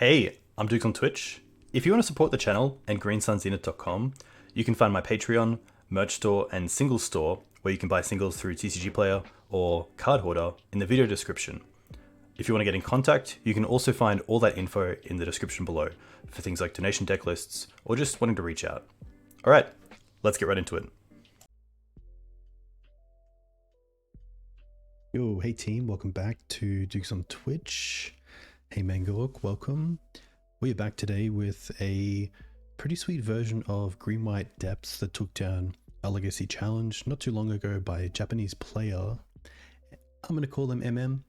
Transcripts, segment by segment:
Hey, I'm Duke on Twitch. If you want to support the channel and greensunzenith.com, you can find my Patreon, merch store, and singles store where you can buy singles through TCG Player or Card Hoarder in the video description. If you want to get in contact, you can also find all that info in the description below for things like donation deck lists or just wanting to reach out. Alright, let's get right into it. Yo, hey team, welcome back to Dukes on Twitch. Hey Mangork, welcome. We're back today with a pretty sweet version of Green-White Depths that took down a Legacy challenge not too long ago by a Japanese player. I'm going to call them MM.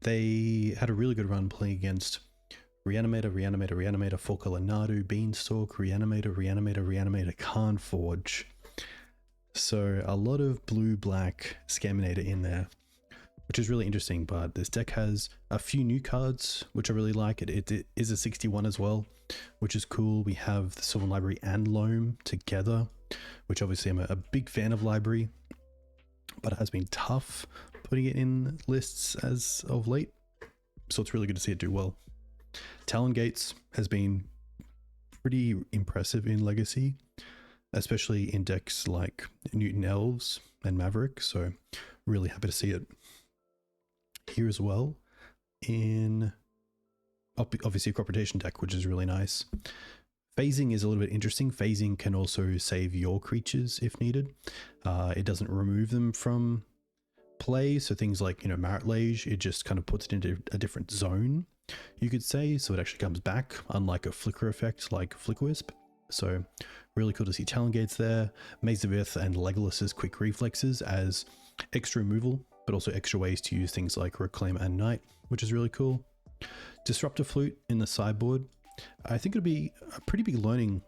They had a really good run playing against Reanimator, Four-Color Nadu, Beanstalk, Reanimator, Carnforge. So a lot of blue-black Scaminator in there, which is really interesting, but this deck has a few new cards, which I really like. It is a 61 as well, which is cool. We have the Sylvan Library and Loam together, which obviously I'm a big fan of Library, but it has been tough putting it in lists as of late, so it's really good to see it do well. Talon Gates has been pretty impressive in Legacy, especially in decks like Newton Elves and Maverick, so really happy to see it here as well in obviously a crop rotation deck, which is really nice. Phasing is a little bit interesting. Phasing can also save your creatures if needed. It doesn't remove them from play, so things like, you know, Marit Lage, it just kind of puts it into a different zone, you could say, so it actually comes back, unlike a flicker effect like Flickwisp. So really cool to see Talon Gates there. Maze of Ith and Legolas's quick reflexes as extra removal, but also extra ways to use things like Reclaim and Knight, which is really cool. Disruptor Flute in the sideboard. I think it'll be a pretty big learning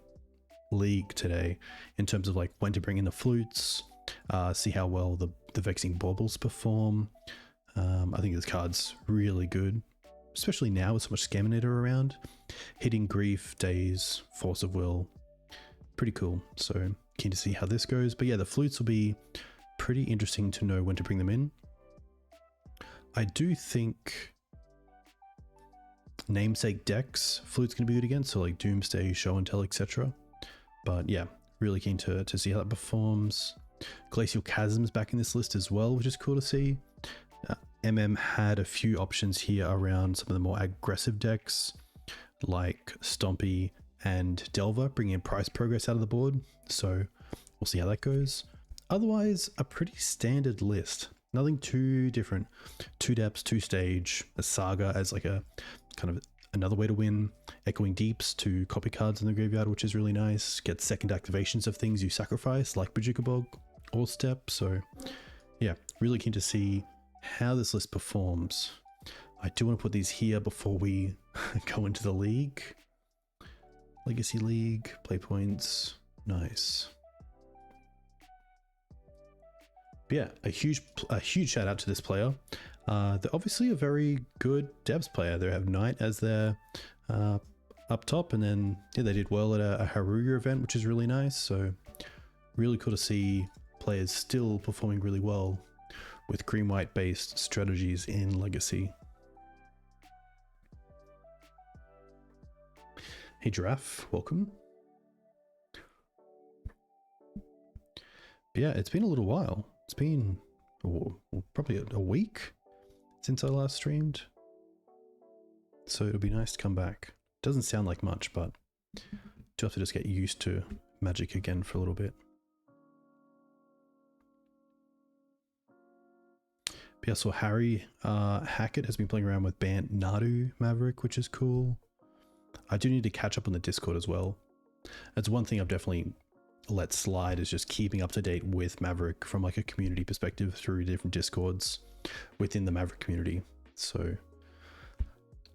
league today in terms of like when to bring in the flutes, see how well the Vexing Baubles perform. I think this card's really good, especially now with so much Scaminator around. Hitting Grief, Daze, Force of Will, pretty cool. So keen to see how this goes. But yeah, the flutes will be pretty interesting to know when to bring them in. I do think namesake decks, Flute's going to be good again, so like Doomsday, Show and Tell, etc. But yeah, really keen to see how that performs. Glacial Chasm's back in this list as well, which is cool to see. MM had a few options here around some of the more aggressive decks, like Stompy and Delver, bringing in price progress out of the board, so we'll see how that goes. Otherwise, a pretty standard list. Nothing too different. 2 depths, 2 stage, a Saga as like a kind of another way to win, Echoing Deeps to copy cards in the graveyard, which is really nice. Get second activations of things you sacrifice, like Bojuka Bog or Step. So yeah, really keen to see how this list performs. I do want to put these here before we go into the league. Legacy League, play points, nice. But yeah, a huge shout out to this player. They're obviously a very good Debs player. They have Knight as their up top, and then yeah, they did well at a Haruya event, which is really nice. So really cool to see players still performing really well with green-white based strategies in Legacy. Hey Giraffe, welcome. But yeah, it's been a little while. It's been probably a week since I last streamed, so it'll be nice to come back. Doesn't sound like much, but do have to just get used to Magic again for a little bit. But yeah, so Harry Hackett has been playing around with Bant Nadu Maverick, which is cool. I do need to catch up on the Discord as well. That's one thing I've definitely let slide, is just keeping up to date with Maverick from like a community perspective through different Discords within the Maverick community. So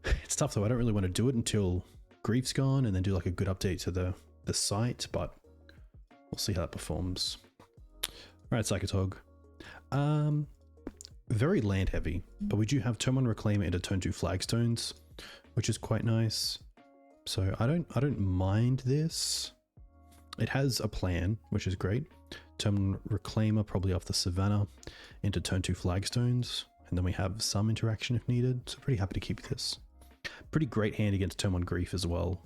it's tough though. I don't really want to do it until Grief's gone and then do like a good update to the site, but we'll see how that performs. All right, Psychotog. Very land heavy, but we do have turn 1 Reclaimer into turn 2 Flagstones, which is quite nice. So I don't mind this. It has a plan, which is great. Turn 1 Reclaimer probably off the Savannah into turn 2 Flagstones, and then we have some interaction if needed, so pretty happy to keep this. Pretty great hand against turn 1 Grief as well.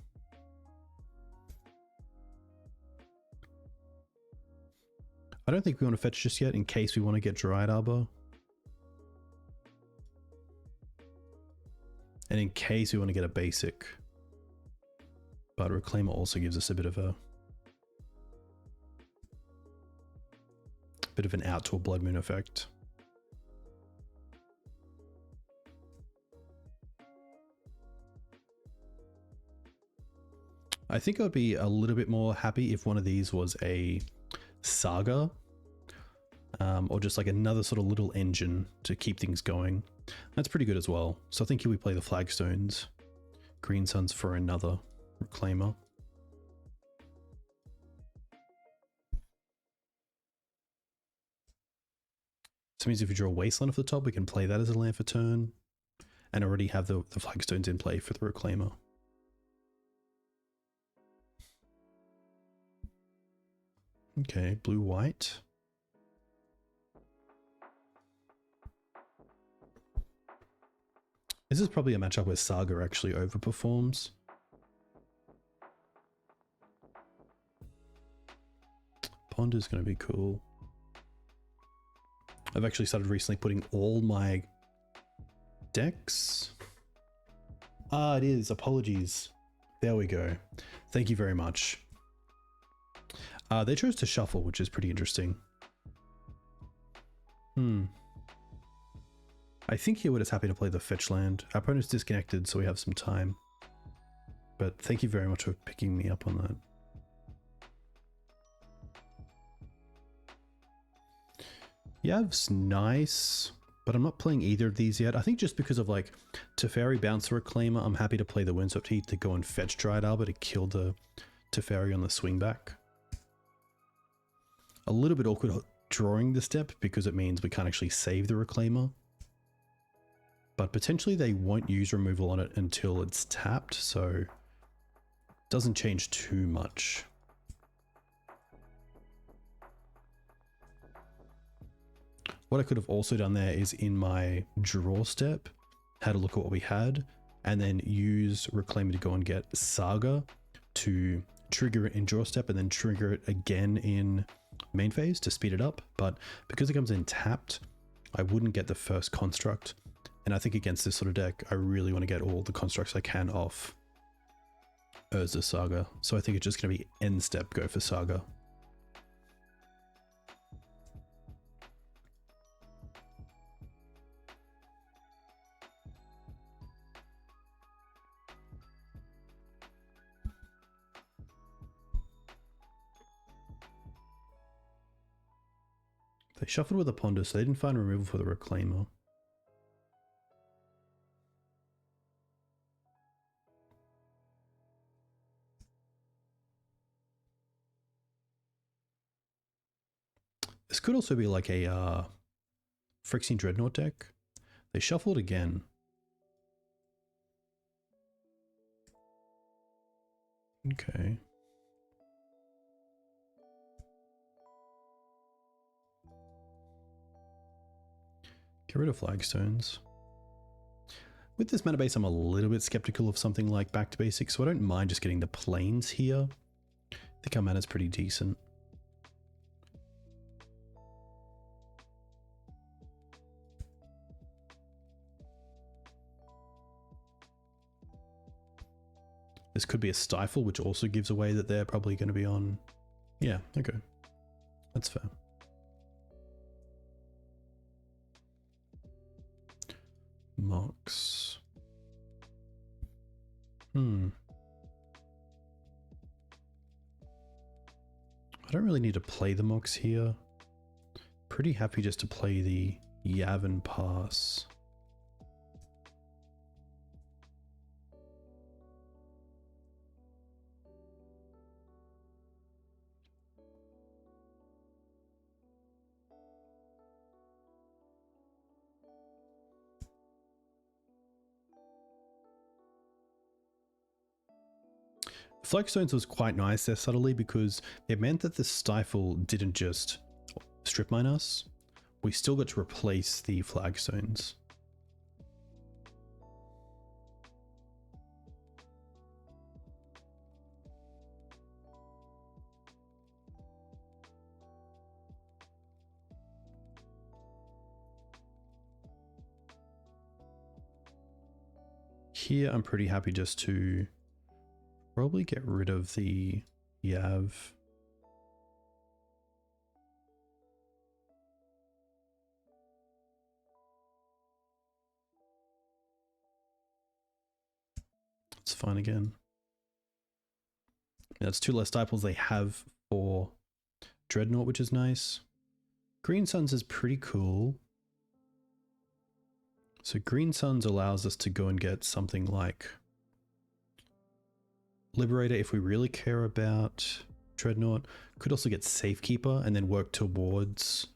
I don't think we want to fetch just yet in case we want to get Dryad Arbor. And in case we want to get a basic. But Reclaimer also gives us a bit of an out to a Blood Moon effect. I think I'd be a little bit more happy if one of these was a Saga, or just like another sort of little engine to keep things going. That's pretty good as well. So I think here we play the Flagstones, Green Suns for another Reclaimer. So it means if we draw a Wasteland off the top, we can play that as a land for turn, and already have the Flagstones in play for the Reclaimer. Okay, blue-white. This is probably a matchup where Saga actually overperforms. Ponder's going to be cool. I've actually started recently putting all my decks. Ah, it is. Apologies. There we go. Thank you very much. They chose to shuffle, which is pretty interesting. I think here we're just happy to play the fetch land. Our opponent's disconnected, so we have some time. But thank you very much for picking me up on that. Yav's nice, but I'm not playing either of these yet. I think just because of like Teferi Bouncer Reclaimer, I'm happy to play the Maze of Ith to go and fetch Dryad Arbor to kill the Teferi on the swing back. A little bit awkward drawing the step because it means we can't actually save the Reclaimer. But potentially they won't use removal on it until it's tapped, so it doesn't change too much. What I could have also done there is in my draw step, had a look at what we had, and then use Reclaimer to go and get Saga to trigger it in draw step and then trigger it again in main phase to speed it up. But because it comes in tapped, I wouldn't get the first construct. And I think against this sort of deck, I really want to get all the constructs I can off Urza Saga. So I think it's just going to be end step go for Saga. They shuffled with a Ponder, so they didn't find removal for the Reclaimer. This could also be like a Phyrexian Dreadnought deck. They shuffled again. Okay. Get rid of Flagstones. With this mana base, I'm a little bit skeptical of something like Back to Basics, so I don't mind just getting the planes here. I think our mana's pretty decent. This could be a Stifle, which also gives away that they're probably going to be on... Yeah, okay. That's fair. Mox. I don't really need to play the Mox here. Pretty happy just to play the Yavin Pass. Flagstones was quite nice there subtly because it meant that the Stifle didn't just strip mine us. We still got to replace the Flagstones. here I'm pretty happy just to probably get rid of the Yav. It's fine again. That's 2 less staples they have for Dreadnought, which is nice. Green Suns is pretty cool. So Green Suns allows us to go and get something like Liberator if we really care about Dreadnought. Could also get Safekeeper and then work towards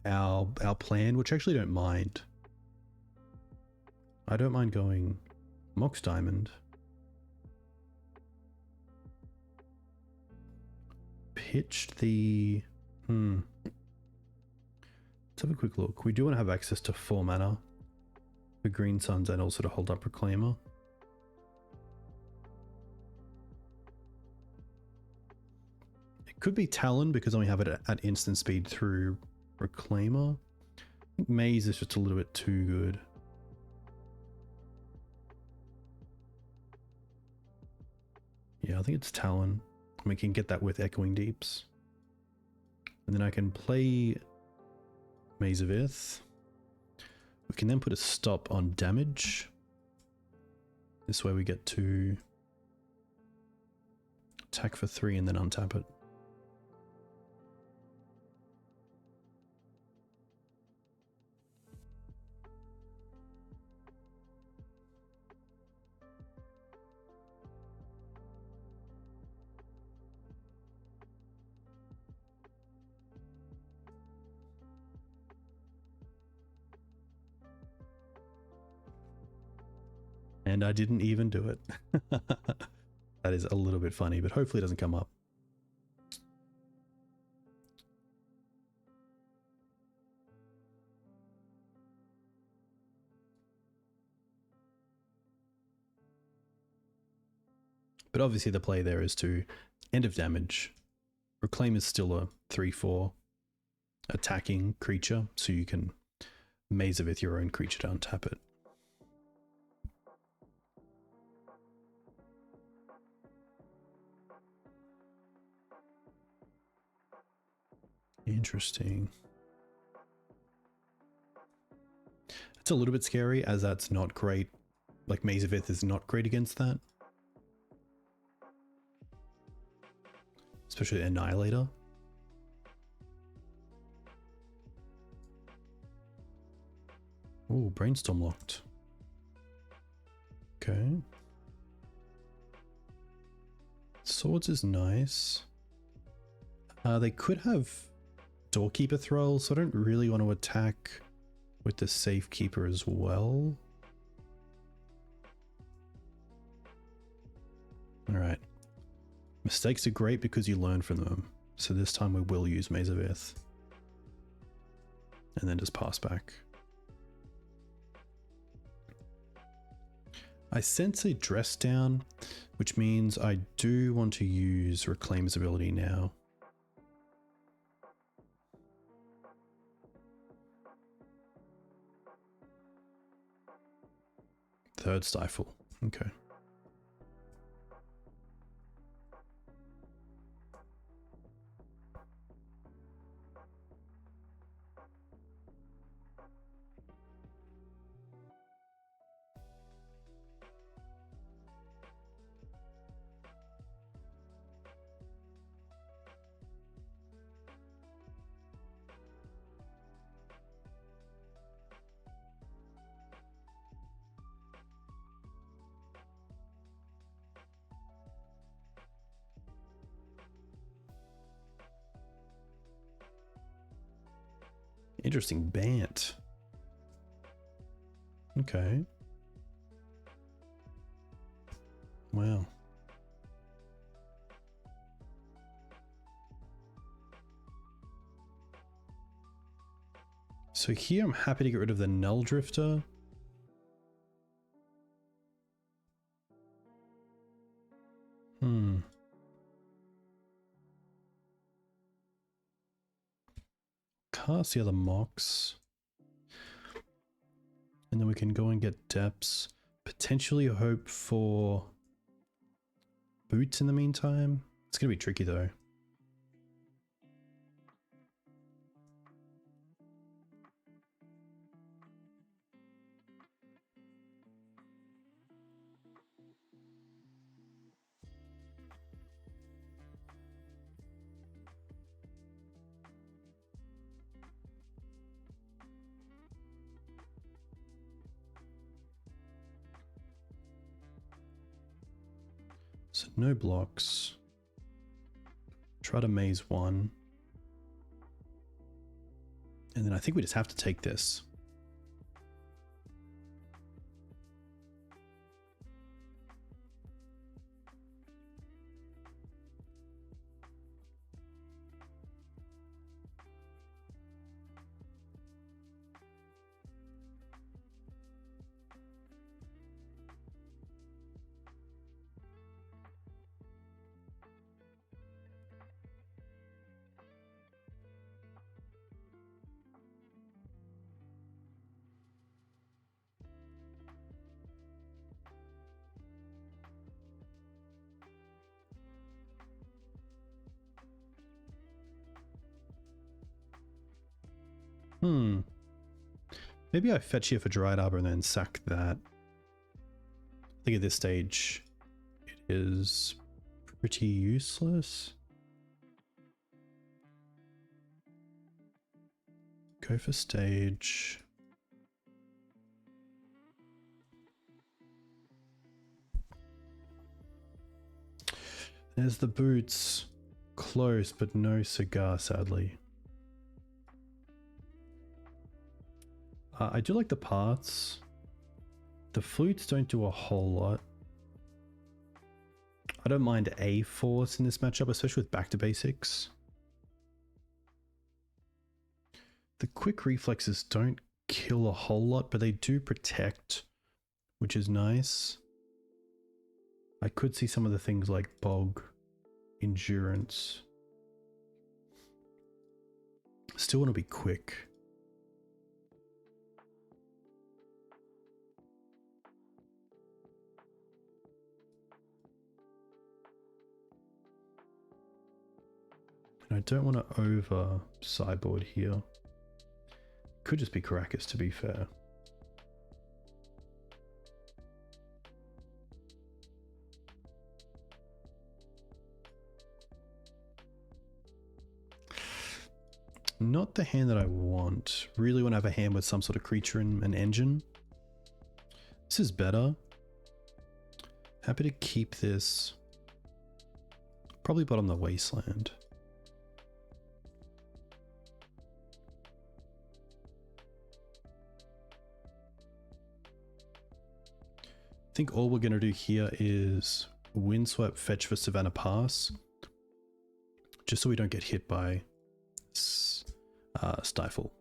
our plan, which I actually don't mind. I don't mind going Mox Diamond. Pitched the... Let's have a quick look. We do want to have access to 4 mana for Green Suns and also to hold up Reclaimer. It could be Talon because then we have it at instant speed through Reclaimer. I think Maze is just a little bit too good. Yeah, I think it's Talon. We can get that with Echoing Deeps. And then I can play Maze of Ith. We can then put a stop on damage. This way we get to attack for 3 and then untap it. And I didn't even do it. That is a little bit funny, but hopefully it doesn't come up. But obviously the play there is to end of damage. Reclaim is still a 3/4 attacking creature, so you can Maze of Ith your own creature to untap it. Interesting. It's a little bit scary as that's not great. Like Maze of Ith is not great against that. Especially Annihilator. Oh, Brainstorm locked. Okay. Swords is nice. They could have Doorkeeper Thrall, so I don't really want to attack with the Safekeeper as well. Alright. Mistakes are great because you learn from them. So this time we will use Maze of Ith. And then just pass back. I sense a dress down, which means I do want to use Reclaimer's ability now. Third Stifle. Okay. Interesting Bant. Okay. Wow. So here I'm happy to get rid of the Null Drifter. Cast the other Mox. And then we can go and get Depths. potentially hope for boots in the meantime. It's going to be tricky though. So no blocks. Try to maze one. And then I think we just have to take this. Maybe I fetch here for Dryad Arbor and then sack that. I think at this stage it is pretty useless. Go for stage. There's the boots. Close, but no cigar, sadly. I do like the parts. The flutes don't do a whole lot. I don't mind a force in this matchup, especially with back to basics. The quick reflexes don't kill a whole lot, but they do protect, which is nice. I could see some of the things like Bog, Endurance. Still want to be quick. And I don't want to over sideboard here. Could just be Karakas, to be fair. Not the hand that I want. Really want to have a hand with some sort of creature and an engine. This is better. Happy to keep this. Probably bottom the Wasteland. I think all we're going to do here is Windswept fetch for Savannah Pass. Just so we don't get hit by Stifle.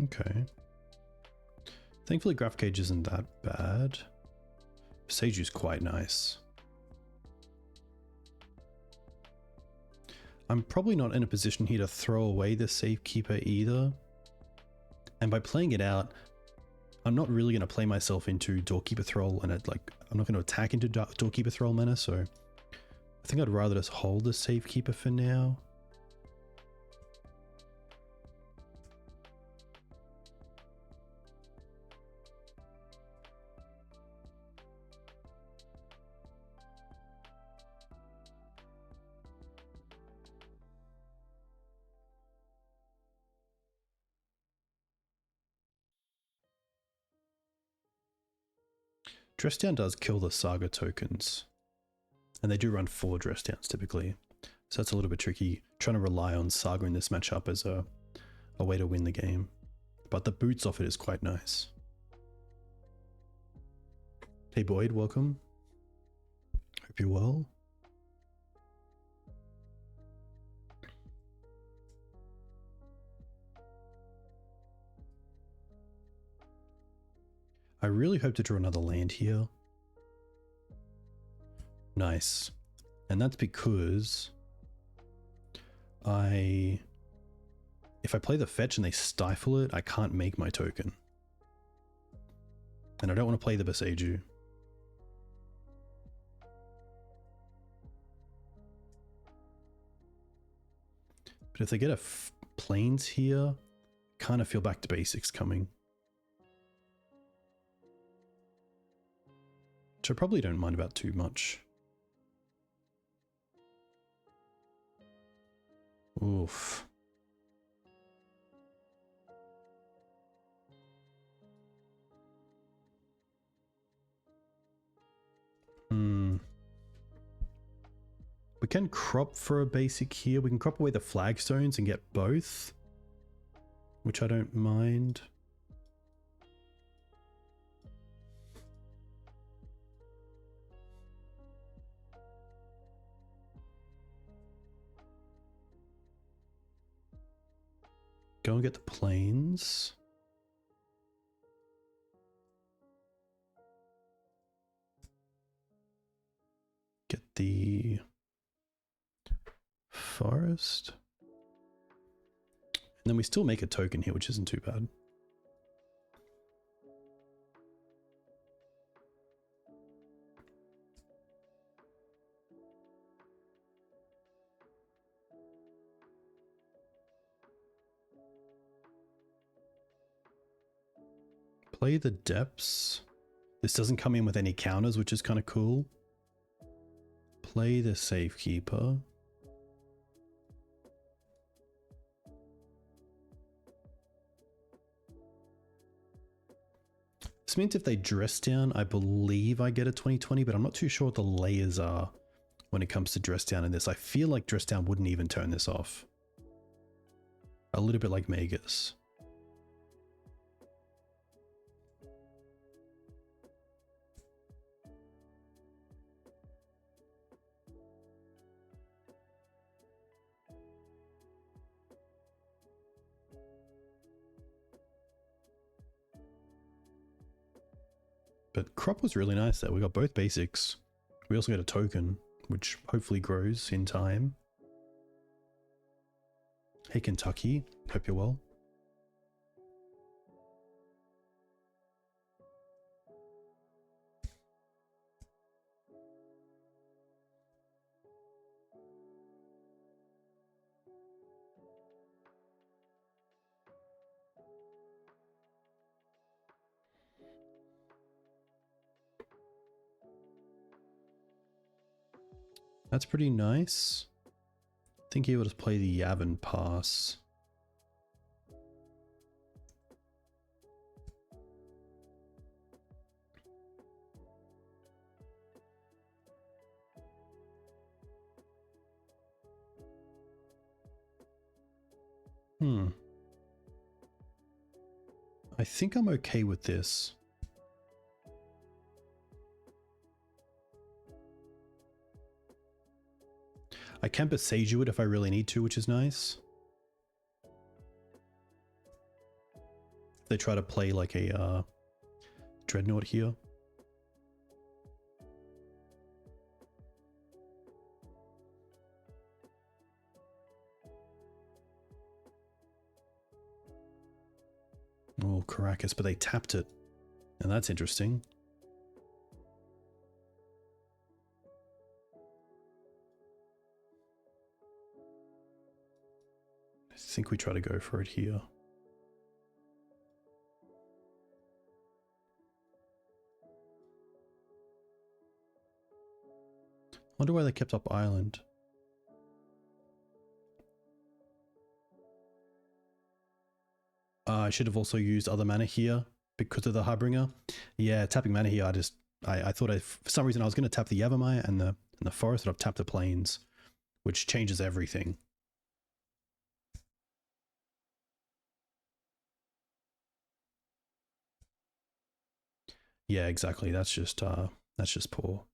Okay. Thankfully Graph Cage isn't that bad. Boseiju's quite nice. I'm probably not in a position here to throw away the Safekeeper either. And by playing it out, I'm not really going to play myself into Doorkeeper Thrall, and I'm not going to attack into Doorkeeper Thrall mana, so I think I'd rather just hold the Safekeeper for now. Dress Down does kill the Saga tokens, and they do run 4 Dress Downs typically, so that's a little bit tricky, trying to rely on Saga in this matchup as a way to win the game, but the boots off it is quite nice. Hey Boyd, welcome. Hope you're well. I really hope to draw another land here. Nice. And that's because if I play the fetch and they stifle it, I can't make my token. And I don't want to play the Boseiju. But if they get a plains here, kind of feel back to basics coming. Which I probably don't mind about too much. Oof. We can crop for a basic here. We can crop away the flagstones and get both, which I don't mind. Go and get the plains. Get the forest. And then we still make a token here, which isn't too bad. Play the depths. This doesn't come in with any counters, which is kind of cool. Play the Safekeeper. This means if they dress down, I believe I get a 20/20, but I'm not too sure what the layers are when it comes to dress down in this. I feel like dress down wouldn't even turn this off. A little bit like Magus. But crop was really nice there. We got both basics. We also got a token, which hopefully grows in time. Hey Kentucky, hope you're well. That's pretty nice. I think he would just play the Yavin Pass. I think I'm okay with this. I can Boseiju it if I really need to, which is nice. They try to play like a Dreadnought here. Oh, Karakas, but they tapped it. And that's interesting. I think we try to go for it here. Wonder why they kept up Island. I should have also used other mana here because of the Harbinger. Yeah, tapping mana here, I thought for some reason I was going to tap the Yavimaya and the forest, but I've tapped the plains, which changes everything. Yeah, exactly. That's just poor.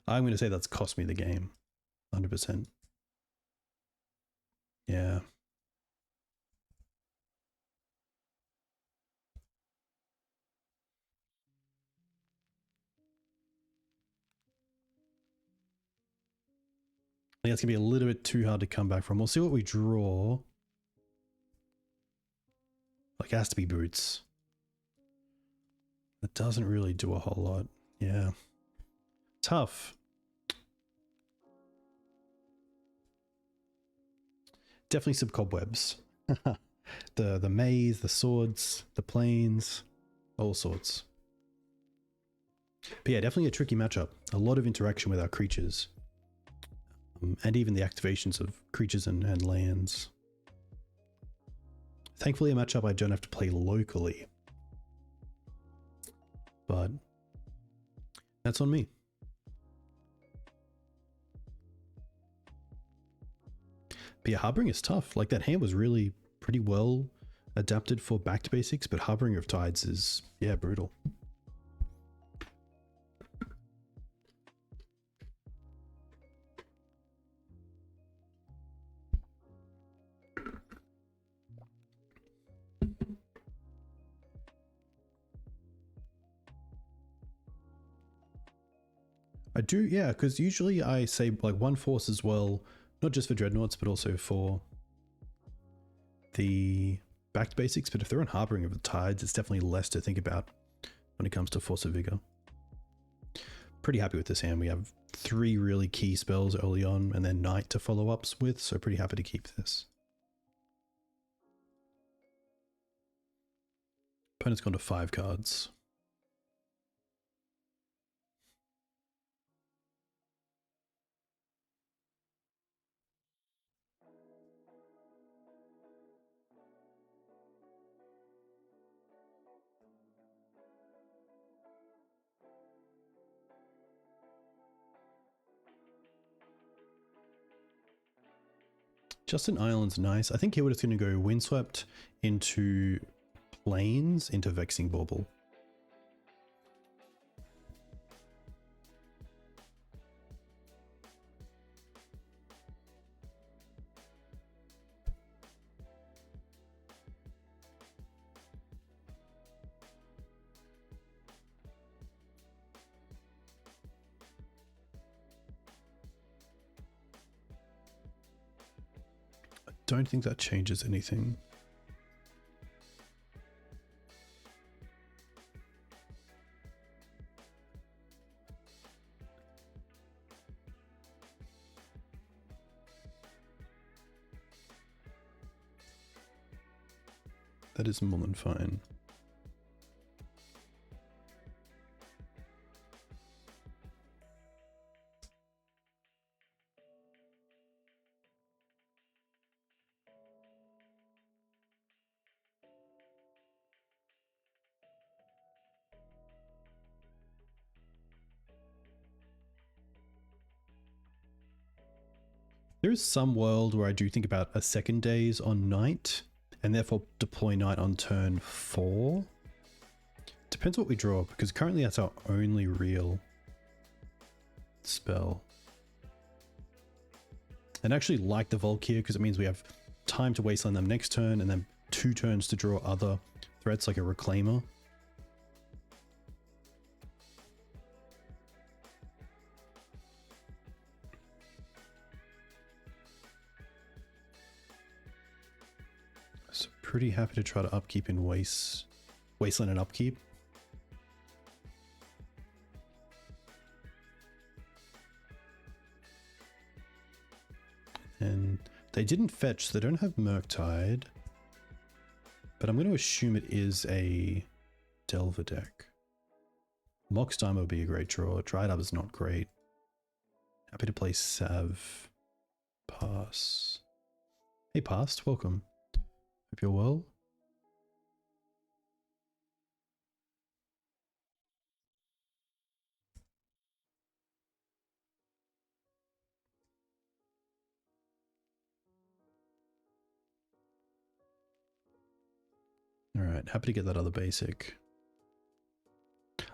I'm going to say that's cost me the game. 100%. Yeah. think that's going to be a little bit too hard to come back from. We'll see what we draw. Like, it has to be Boots. It doesn't really do a whole lot. Yeah. Tough. Definitely some cobwebs. the maze, the swords, the planes, all sorts. But yeah, definitely a tricky matchup. A lot of interaction with our creatures. And even the activations of creatures and lands. Thankfully a matchup I don't have to play locally. But that's on me. But yeah, Harboring is tough. Like, that hand was really pretty well adapted for back to basics, but Harboring of Tides is, yeah, brutal. I do, yeah, because usually I say like one force as well, not just for Dreadnoughts, but also for the back to basics. But if they're on Harboring of the Tides, it's definitely less to think about when it comes to Force of Vigor. Pretty happy with this hand. We have 3 really key spells early on, and then Night to follow ups with, so pretty happy to keep this. Opponent's gone to 5 cards. Justin Island's nice. I think he was going to go Windswept into Plains into Vexing Bauble. Don't think that changes anything. That is more than fine. There is some world where I do think about a second daze on Night, and therefore deploy Night on turn 4. Depends what we draw, because currently that's our only real spell. And I actually like the Volk here, because it means we have time to wasteland them next turn, and then 2 turns to draw other threats like a Reclaimer. So pretty happy to try to upkeep in Wasteland and upkeep. And they didn't fetch, so they don't have Murktide. But I'm going to assume it is a Delver deck. Mox Diamond would be a great draw. Dryad Arbor is not great. Happy to play Sav. Pass. Hey, Past, welcome. Hope you're well. Alright, happy to get that other basic.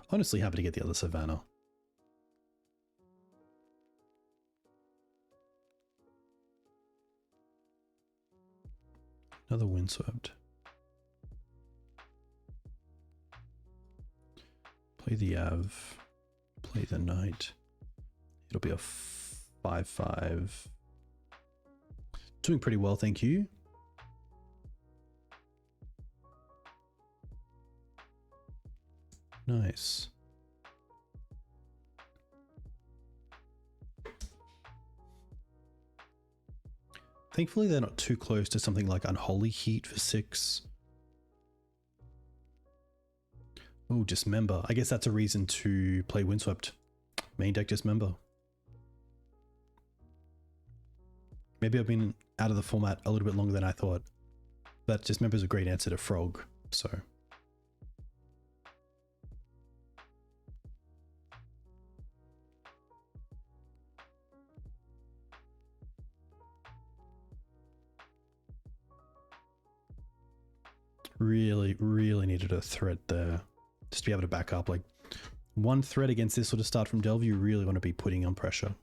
Honestly, happy to get the other Savannah. Another Windswept. Play the Av. Play the Knight. It'll be a 5/5 Doing pretty well, thank you. Nice. Thankfully, they're not too close to something like Unholy Heat for 6. Oh, Dismember. I guess that's a reason to play Windswept. Main deck Dismember. Maybe I've been out of the format a little bit longer than I thought. But Dismember is a great answer to Frog, so... Really needed a threat there. Just to be able to back up. Like, one threat against this sort of start from Delve, you really want to be putting on pressure.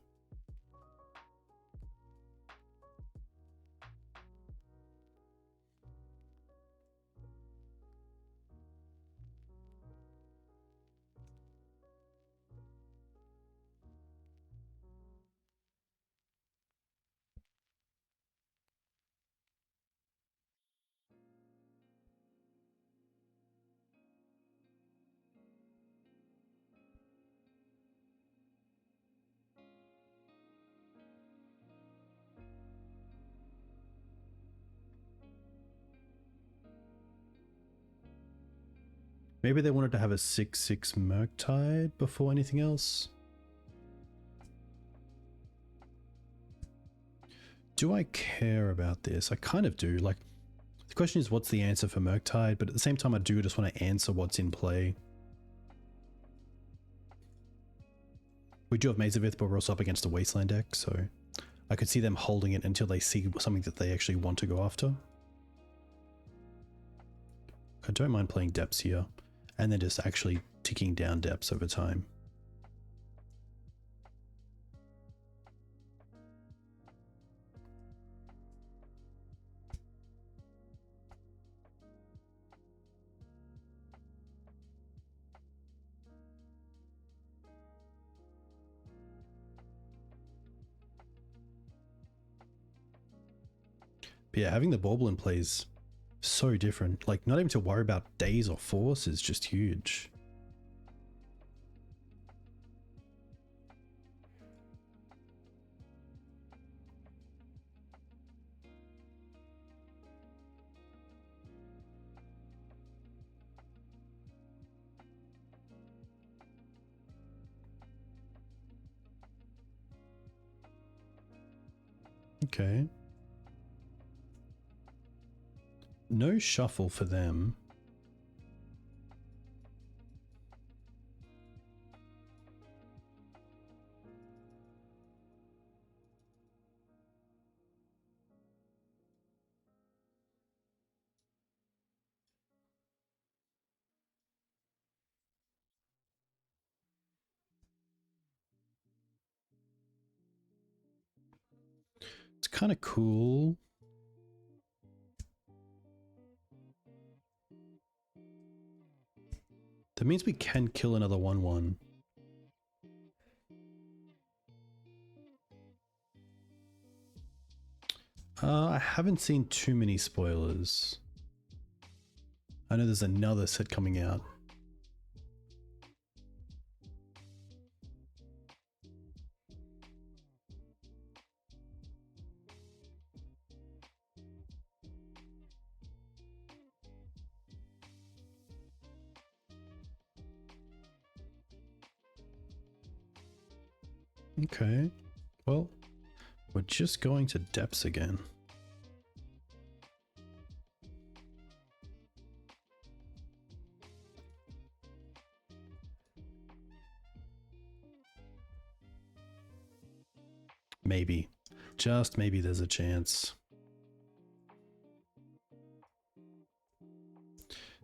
Maybe they wanted to have a 6/6 Murktide before anything else. Do I care about this? I kind of do. Like, the question is, what's the answer for Murktide? But at the same time, I do just want to answer what's in play. We do have Maze of Ith, but we're also up against a Wasteland deck, so I could see them holding it until they see something that they actually want to go after. I don't mind playing Depths here, and then just actually ticking down Depths over time. But yeah, having the Bauble in play is so different. Like, not even to worry about days or force is just huge. Okay. No shuffle for them. It's kind of cool. That means we can kill another 1/1. I haven't seen too many spoilers. I know there's another set coming out. Okay, well, we're just going to Depths again. Maybe, just maybe there's a chance.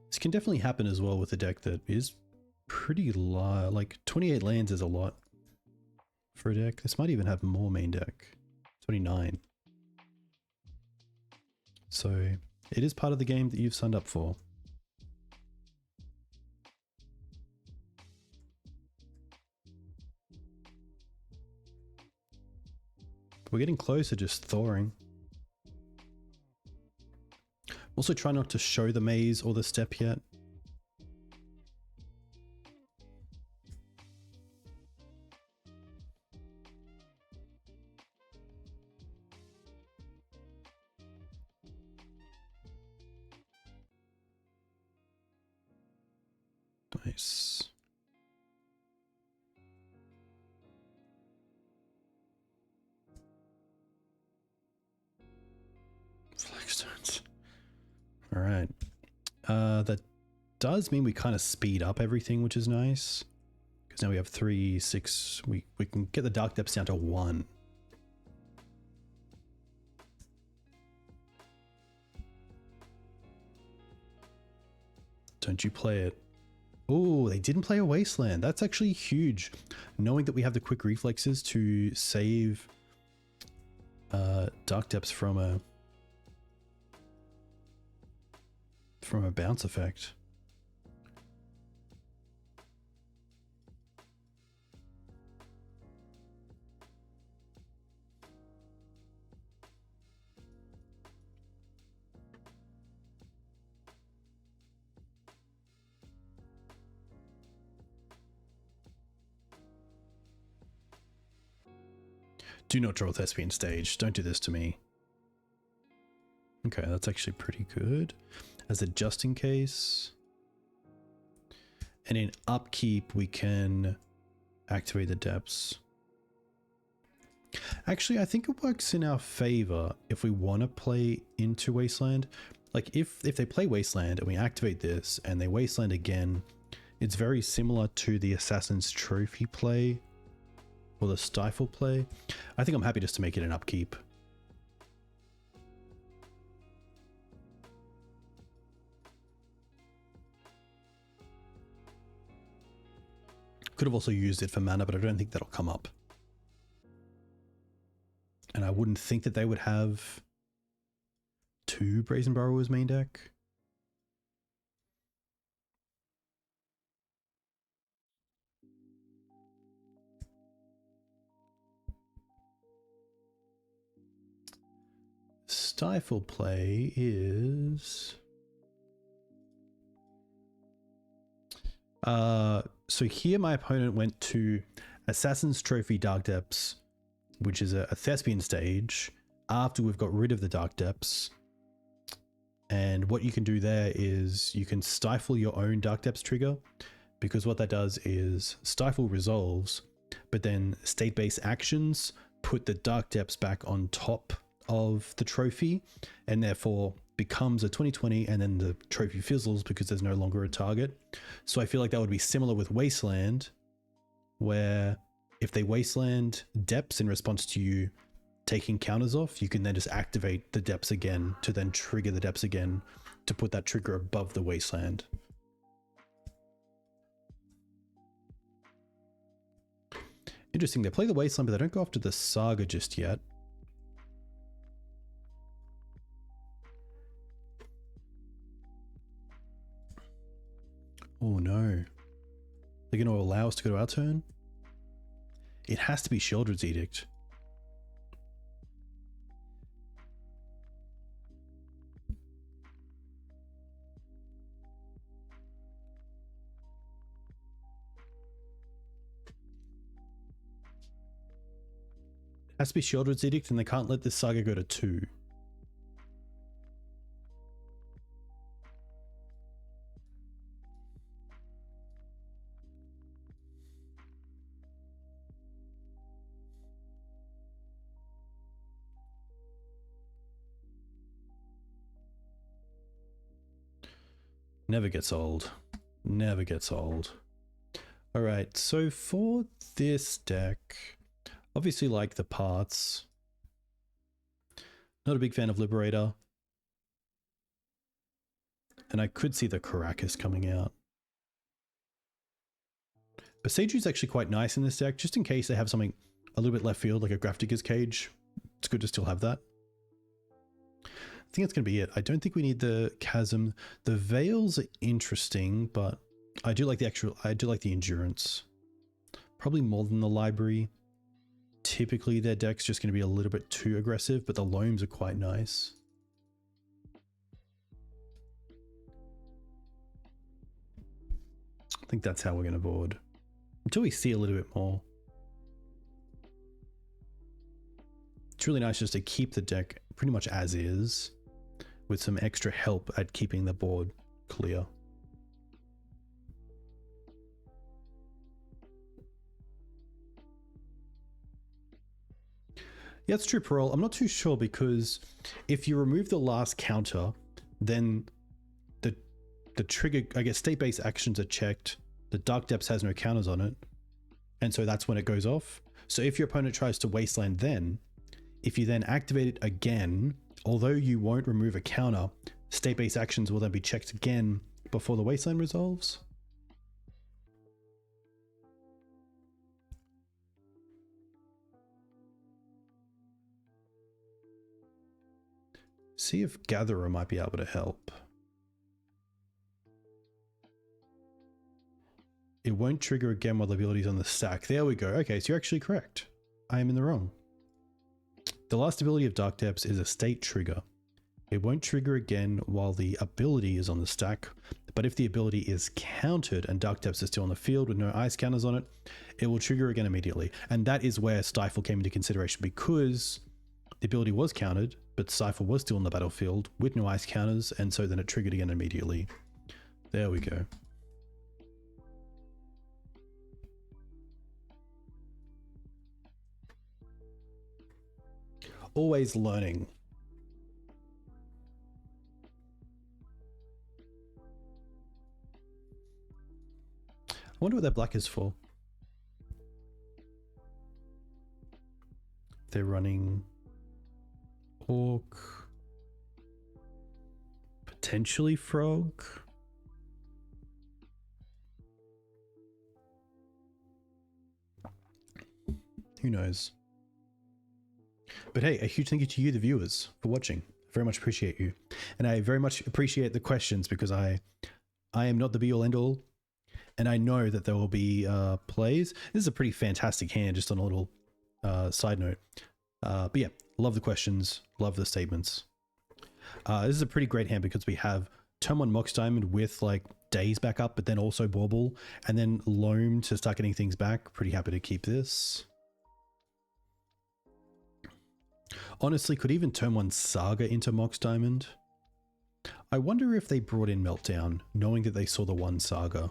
This can definitely happen as well with a deck that is pretty low. Like 28 lands is a lot for a deck. This might even have more main deck. 29. So it is part of the game that you've signed up for. We're getting close to just thawing. Also try not to show the maze or the step yet. Nice. Flagstones. All right. That does mean we kind of speed up everything, which is nice. Because now we have 3, 6. We can get the Dark Depths down to 1. Don't you play it. Oh, they didn't play a Wasteland. That's actually huge. Knowing that we have the quick reflexes to save Dark Depths from a bounce effect. Do not draw Thespian stage. Don't do this to me. Okay, that's actually pretty good. As a just in case. And in upkeep, we can activate the depths. Actually, I think it works in our favor if we want to play into Wasteland. Like if they play Wasteland and we activate this and they Wasteland again, it's very similar to the Assassin's Trophy play or the Stifle play. I think I'm happy just to make it an upkeep. Could have also used it for mana, but I don't think that'll come up. And I wouldn't think that they would have 2 Brazen Burrowers main deck. Stifle play is... so here my opponent went to Assassin's Trophy Dark Depths, which is a Thespian stage, after we've got rid of the Dark Depths. And what you can do there is you can stifle your own Dark Depths trigger, because what that does is stifle resolves, but then state-based actions put the Dark Depths back on top of the trophy, and therefore becomes a 20/20, and then the trophy fizzles because there's no longer a target. So I feel like that would be similar with Wasteland, where if they Wasteland depths in response to you taking counters off, you can then just activate the depths again to then trigger the depths again to put that trigger above the Wasteland. Interesting, they play the Wasteland, but they don't go after the Saga just yet. Oh no. They're going to allow us to go to our turn? It has to be Sheoldred's Edict. It has to be Sheoldred's Edict, and they can't let this Saga go to 2. Never gets old. Never gets old. Alright, so for this deck, obviously like the parts. Not a big fan of Liberator. And I could see the Karakas coming out. Boseiju is actually quite nice in this deck, just in case they have something a little bit left field, like a Grafdigger's Cage. It's good to still have that. I think that's going to be it. I don't think we need the Chasm. The Veils are interesting, but I do like the Endurance. Probably more than the Library. Typically their deck's just going to be a little bit too aggressive, but the Loams are quite nice. think that's how we're going to board. Until we see a little bit more. It's really nice just to keep the deck pretty much as is, with some extra help at keeping the board clear. Yeah, it's true, Parole. I'm not too sure, because if you remove the last counter, then the trigger, I guess, state-based actions are checked. The Dark Depths has no counters on it, and so that's when it goes off. So if your opponent tries to Wasteland then, if you then activate it again, although you won't remove a counter, state-based actions will then be checked again before the Wasteland resolves. See if Gatherer might be able to help. It won't trigger again while the ability is on the stack. There we go. Okay, so you're actually correct. I am in the wrong. The last ability of Dark Depths is a state trigger. It won't trigger again while the ability is on the stack, but if the ability is countered and Dark Depths is still on the field with no ice counters on it, it will trigger again immediately. And that is where Stifle came into consideration, because the ability was countered, but Stifle was still on the battlefield with no ice counters, and so then it triggered again immediately. There we go. Always learning. I wonder what that black is for. They're running Orc, potentially Frog. Who knows? But hey, a huge thank you to you, the viewers, for watching. Very much appreciate you. And I very much appreciate the questions, because I am not the be all end all. And I know that there will be plays. This is a pretty fantastic hand, just on a little side note. But yeah, love the questions, love the statements. This is a pretty great hand because we have turn 1 Mox Diamond with like Daze back up, but then also Bauble, and then Loam to start getting things back. Pretty happy to keep this. Honestly, could even turn 1 Saga into Mox Diamond. I wonder if they brought in Meltdown, knowing that they saw the 1 Saga.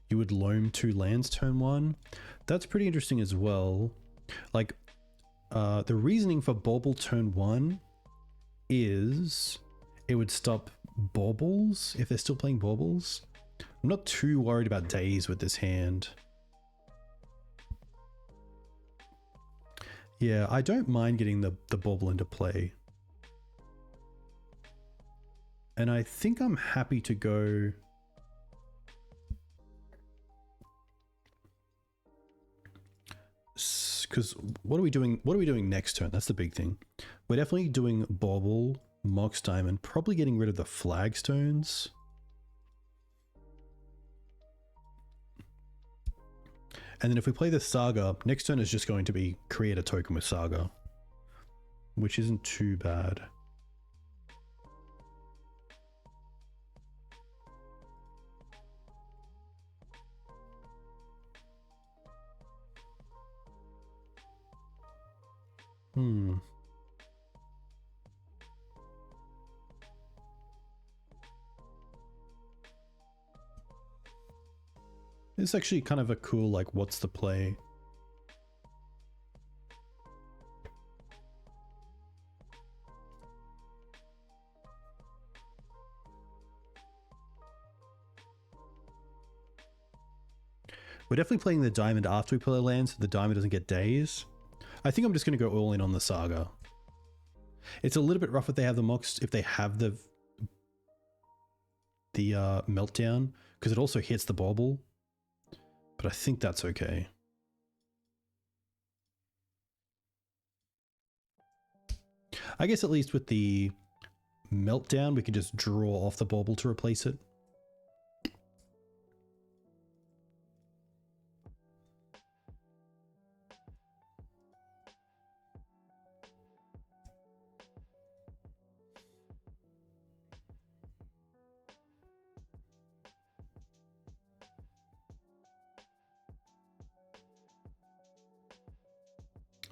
You would Loam 2 lands turn 1. That's pretty interesting as well. Like, the reasoning for Bauble turn 1 is it would stop Baubles if they're still playing Baubles. I'm not too worried about Daze with this hand. Yeah, I don't mind getting the Bauble into play. And I think I'm happy to go... Because what are we doing? What are we doing next turn? That's the big thing. We're definitely doing Bauble, Mox Diamond, probably getting rid of the Flagstones. And then if we play the Saga, next turn is just going to be create a token with Saga, which isn't too bad. It's actually kind of a cool, like, what's the play? We're definitely playing the Diamond after we play the land, so the Diamond doesn't get Daze. I think I'm just going to go all in on the Saga. It's a little bit rough if they have the Mox, if they have the Meltdown, because it also hits the Bauble. But I think that's okay. I guess at least with the Meltdown, we can just draw off the Bauble to replace it.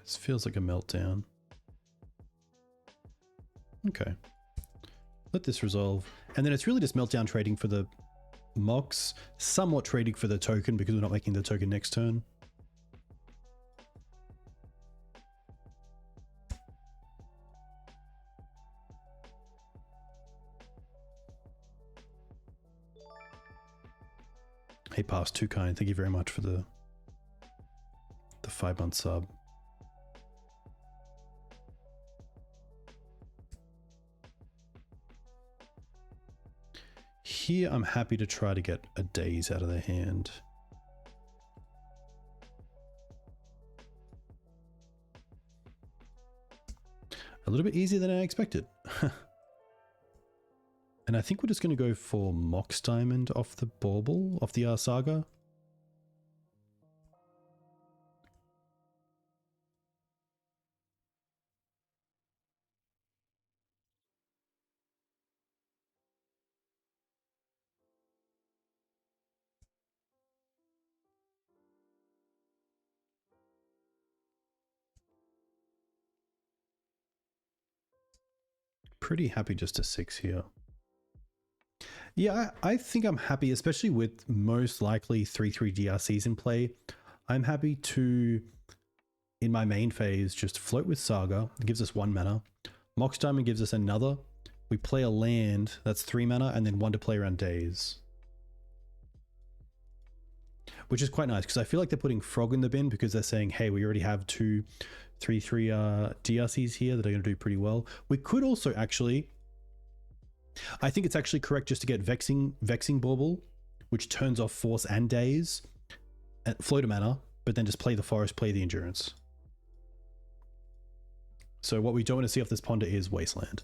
This feels like a meltdown. Okay. Let this resolve. And then it's really just meltdown trading for the Mox, somewhat trading for the token because we're not making the token next turn. Hey, Past Too Kind, thank you very much for the 5-month sub. Here, I'm happy to try to get a Daze out of their hand. A little bit easier than I expected. And I think we're just going to go for Mox Diamond off the Bauble, off the Saga. Pretty happy just to 6 here. Yeah, I think I'm happy, especially with most likely 3/3 DRCs in play. I'm happy to, in my main phase, just float with Saga. It gives us 1 mana. Mox Diamond gives us another. We play a land, that's 3 mana, and then 1 to play around Daze. Which is quite nice, because I feel like they're putting Frog in the bin because they're saying, hey, we already have 2 3/3 DRCs here that are going to do pretty well. We could also actually... I think it's actually correct just to get Vexing Bauble, which turns off Force and Daze, and float a mana, but then just play the Forest, play the Endurance. So what we don't want to see off this Ponder is Wasteland.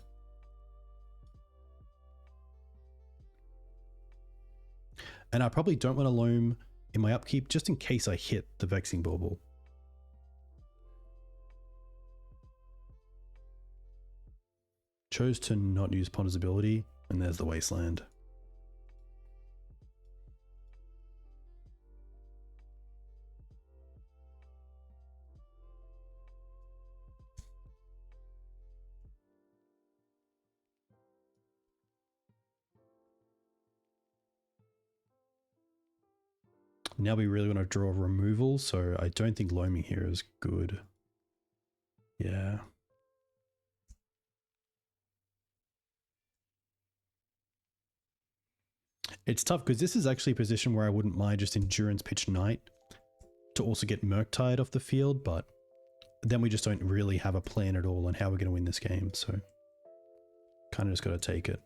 And I probably don't want to Loam in my upkeep, just in case I hit the Vexing Bauble. Chose to not use Ponder's ability, and there's the Wasteland. Now we really want to draw removal, so I don't think Loaming here is good. Yeah. It's tough because this is actually a position where I wouldn't mind just Endurance Pitch Knight to also get Murktide off the field, but then we just don't really have a plan at all on how we're going to win this game, so kind of just got to take it.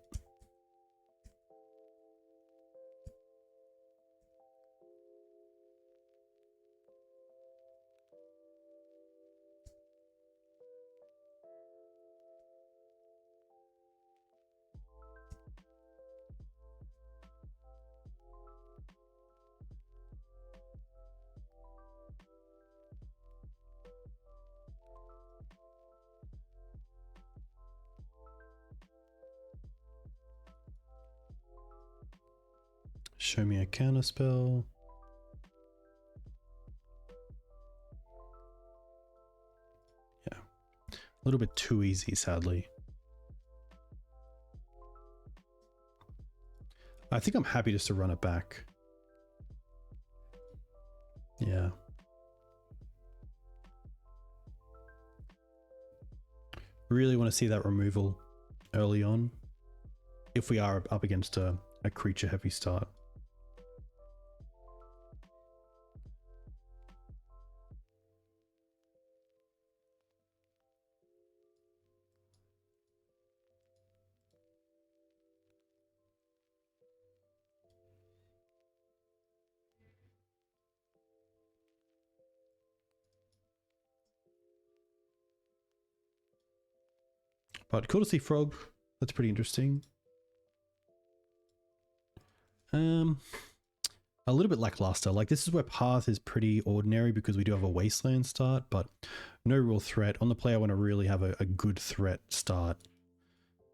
Show me a counterspell. Yeah. A little bit too easy, sadly. I think I'm happy just to run it back. Yeah. Really want to see that removal early on if we are up against a creature heavy start. But cool to see Frog. That's pretty interesting. A little bit lackluster. Like, this is where Path is pretty ordinary because we do have a Wasteland start, but no real threat. On the play, I want to really have a good threat start.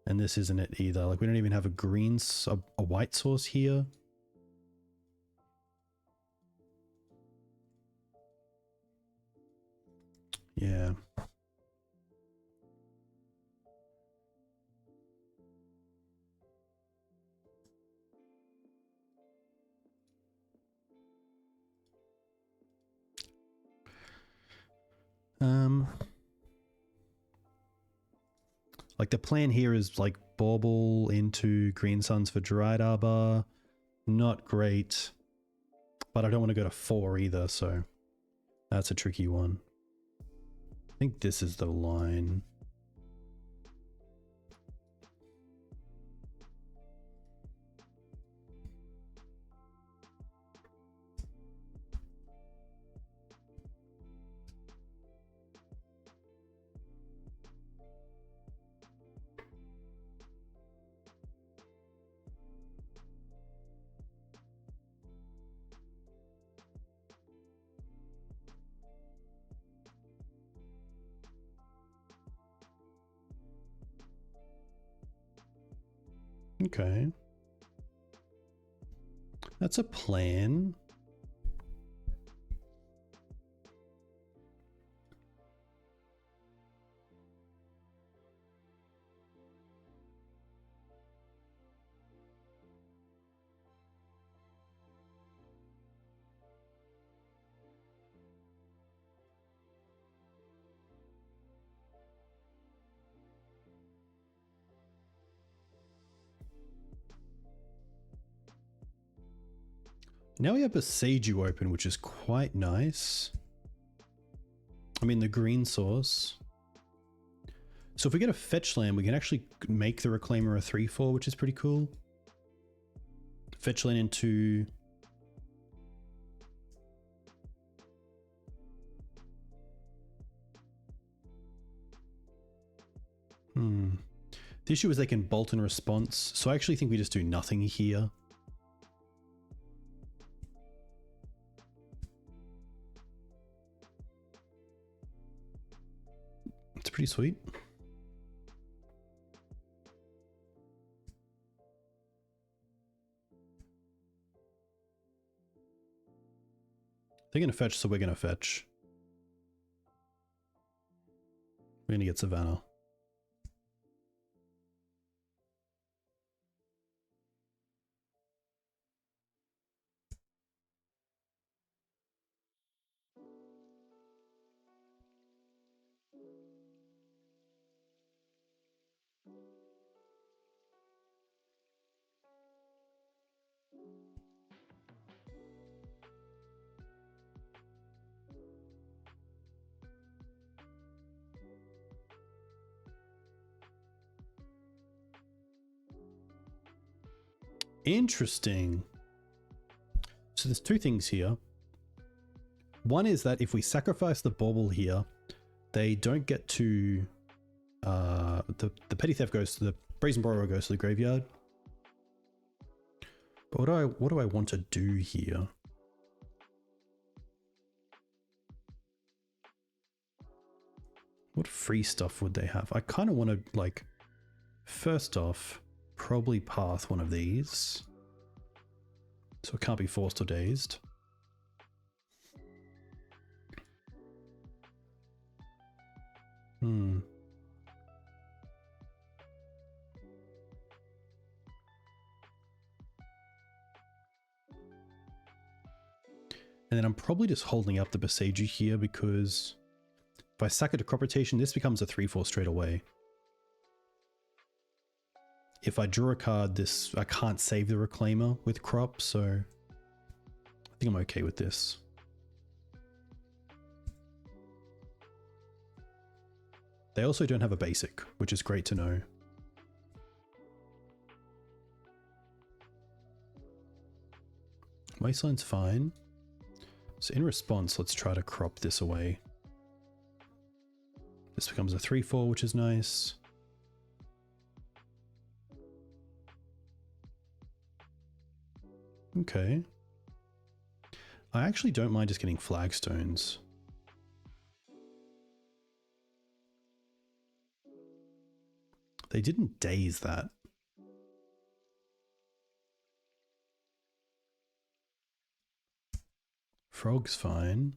And this isn't it either. Like, we don't even have a white source here. Yeah. Like the plan here is like Bauble into Green Suns for Dryad Arbor. Not great. But I don't want to go to 4 either, so that's a tricky one. I think this is the line. Okay. That's a plan. Now we have Boseiju open, which is quite nice. I mean, the green source. So if we get a fetch land, we can actually make the Reclaimer a 3/4, which is pretty cool. Fetch land into... The issue is they can bolt in response, so I actually think we just do nothing here. It's pretty sweet. They're going to fetch, so we're going to fetch. We're going to get Savannah. Interesting. So there's two things here. One is that if we sacrifice the Bauble here, they don't get to... the Petty Theft goes to the Brazen Borrower goes to the graveyard. But what do I want to do here? What free stuff would they have? I kind of want to, like, first off, probably path one of these. So it can't be forced or dazed. And then I'm probably just holding up the Boseiju here because if I sack it to crop rotation, this becomes a 3/4 straight away. If I draw a card, this I can't save the Reclaimer with crop, so I think I'm okay with this. They also don't have a basic, which is great to know. Wasteline's fine. So in response, let's try to crop this away. This becomes a 3/4, which is nice. Okay. I actually don't mind just getting Flagstones. They didn't daze that. Frog's fine.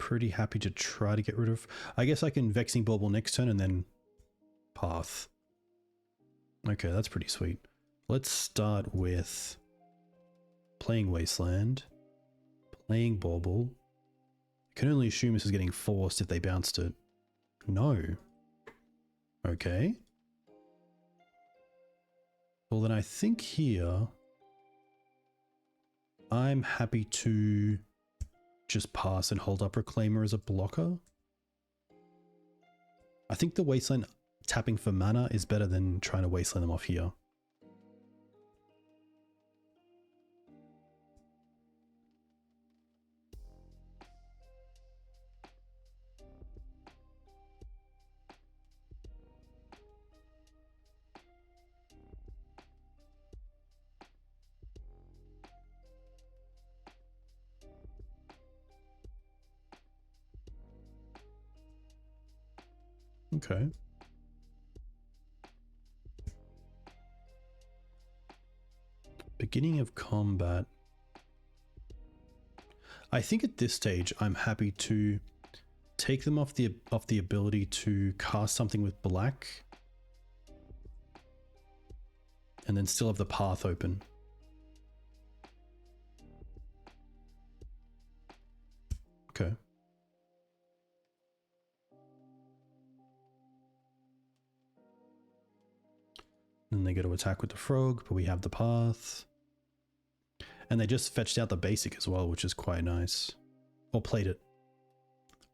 pretty happy to try to get rid of. I guess I can Vexing Bauble next turn and then Path. Okay, that's pretty sweet. Let's start with playing Wasteland, playing Bauble. I can only assume this is getting forced if they bounced it. No. Okay. Well, then I think here I'm happy to just pass and hold up Reclaimer as a blocker. I think the Wasteland tapping for mana is better than trying to Wasteland them off here. Okay. Beginning of combat. I think at this stage I'm happy to take them off the ability to cast something with black and then still have the path open. Okay. Then they go to attack with the frog, but we have the path. And they just fetched out the basic as well, which is quite nice. Or played it.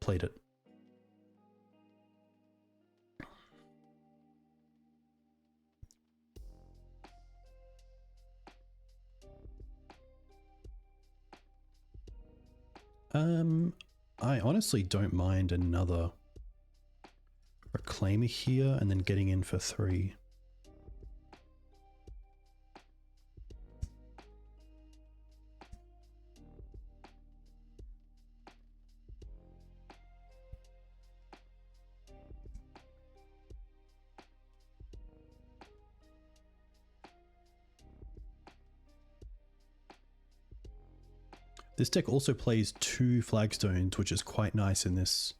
Played it. I honestly don't mind another Reclaimer here and then getting in for 3. This deck also plays 2 Flagstones, which is quite nice in this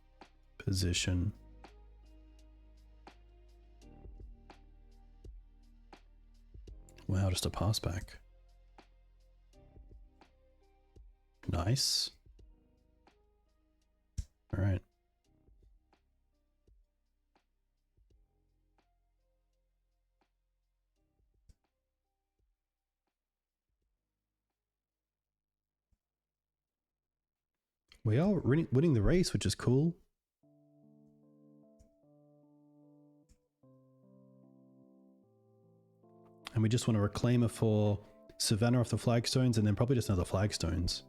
position. Wow, just a pass back. Nice. All right. We are winning the race, which is cool. And we just want a Reclaimer for Savannah off the Flagstones and then probably just another Flagstones.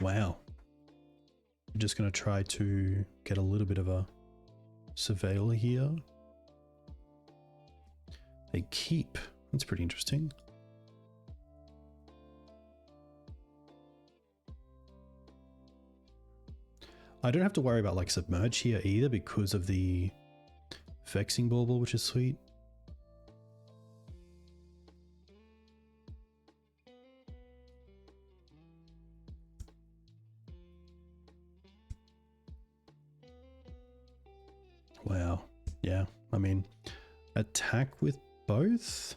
Wow. I'm just going to try to get a little bit of a Surveil here. They keep. That's pretty interesting. I don't have to worry about like Submerge here either because of the Vexing Bauble, which is sweet. Wow. Yeah, I mean, attack with both.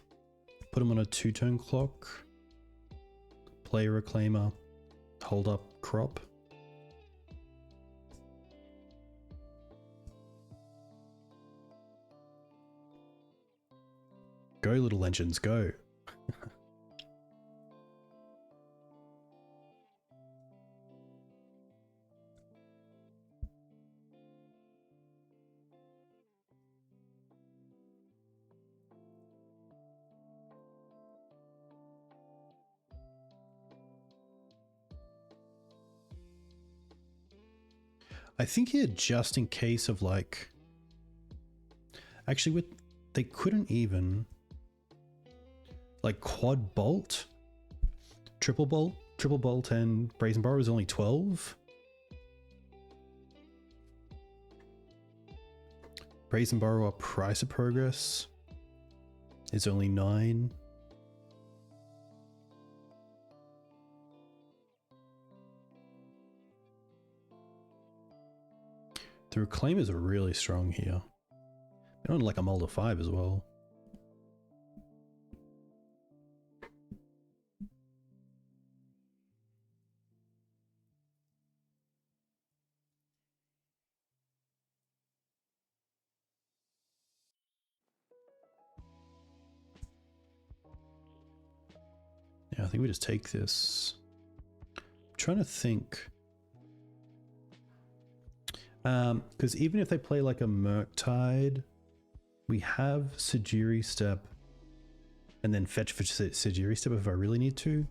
Put them on a 2-turn clock. Play Reclaimer. Hold up crop. Go, little legends, go. I think here, just in case of like, actually they couldn't even like quad bolt, triple bolt and Brazen Borrow is only 12. Raise and borrow, our price of progress is only 9. The Reclaimers are really strong here. I don't like a Mulder 5 as well. Yeah, I think we just take this. I'm trying to think. Because even if they play like a Murktide, we have Sejiri Steppe and then fetch for Sejiri Steppe if I really need to.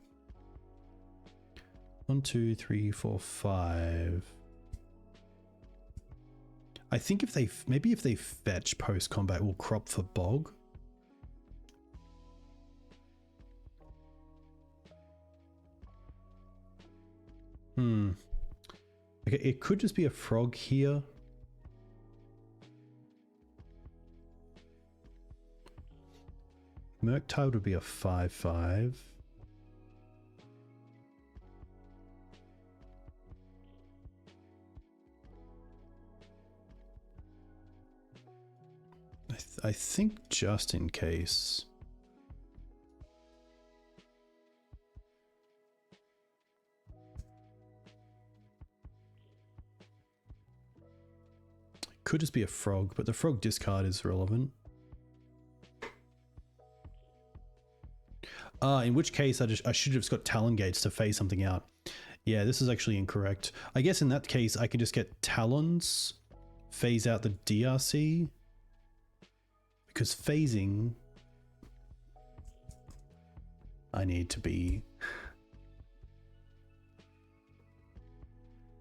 1, 2, 3, 4, 5. I think if they maybe if they fetch post combat, we'll crop for Bog. Okay, it could just be a frog here. Murktide would be a 5/5. I think just in case. Could just be a frog, but the frog discard is relevant. In which case I should have just got Talon Gates to phase something out. Yeah, this is actually incorrect. I guess in that case I could just get Talons, phase out the DRC, because phasing I need to be...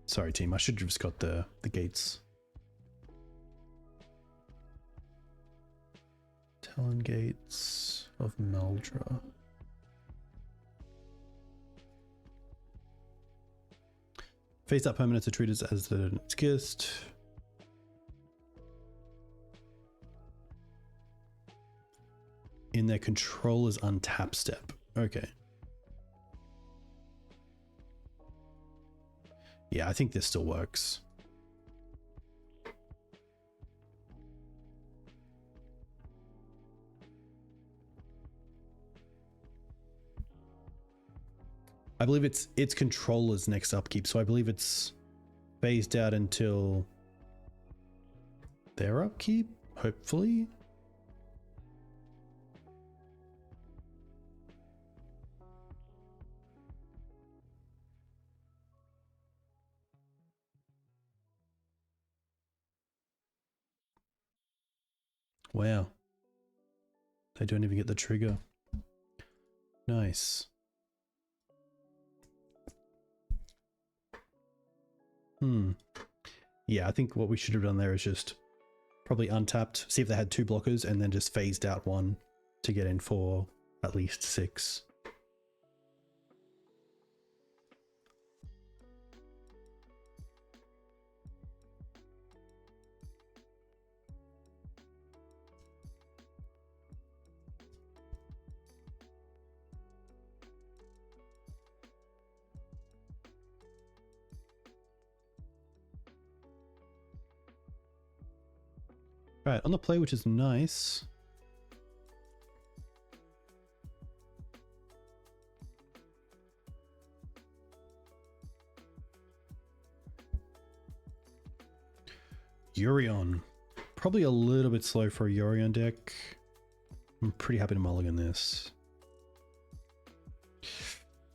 Sorry team, I should have just got the gates. Talon Gates of Meldra. Face up permanents are treated as the Gist. In their controller's untap step. Okay. Yeah, I think this still works. I believe it's controller's next upkeep, so I believe it's phased out until their upkeep, hopefully. Wow. They don't even get the trigger. Nice. Yeah, I think what we should have done there is just probably untapped, see if they had 2 blockers, and then just phased out 1 to get in for at least 6. Right, on the play, which is nice. Yorion. Probably a little bit slow for a Yorion deck. I'm pretty happy to mulligan this.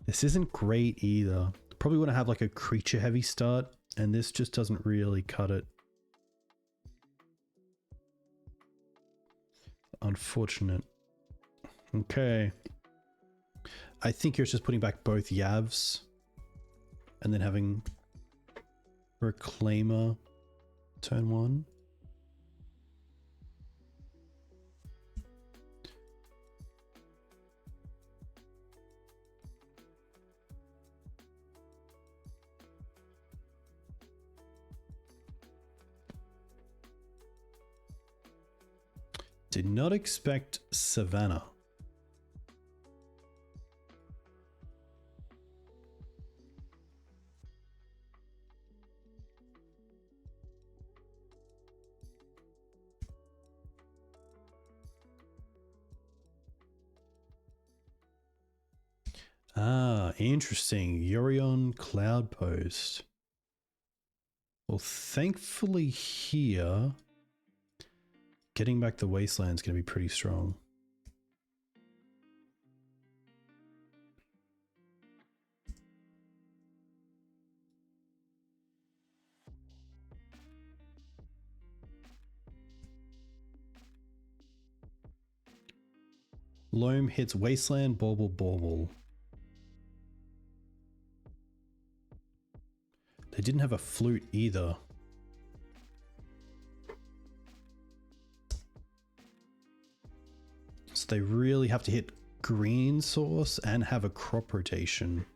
This isn't great either. Probably want to have like a creature heavy start, and this just doesn't really cut it. Unfortunate. Okay. I think you're just putting back both Yavs and then having Reclaimer turn 1. Did not expect Savannah. Ah, interesting. Yorion Cloud Post. Well, thankfully here, getting back the Wasteland is going to be pretty strong. Loam hits Wasteland, Bauble, Bauble. They didn't have a flute either. So they really have to hit green source and have a crop rotation.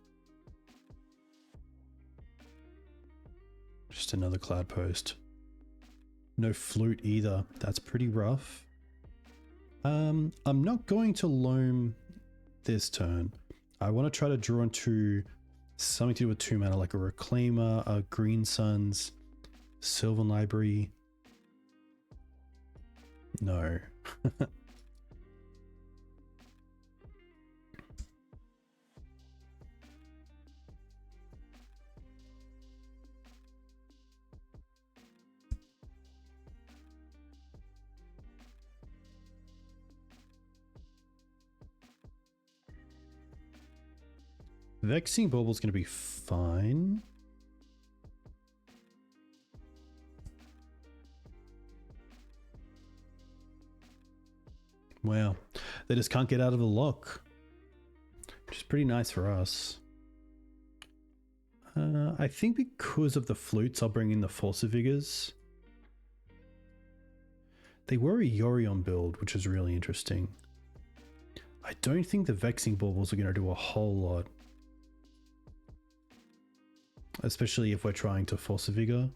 Just another cloud post. No flute either. That's pretty rough. I'm not going to Loam this turn. I want to try to draw into something to do with 2 mana, like a Reclaimer, a Green Suns, Sylvan Library. No. Vexing Bauble is going to be fine. Wow, they just can't get out of the lock, which is pretty nice for us. I think because of the flutes, I'll bring in the Force of Vigors. They were a Yorion build, which is really interesting. I don't think the Vexing Baubles are going to do a whole lot. Especially if we're trying to Force a Vigor.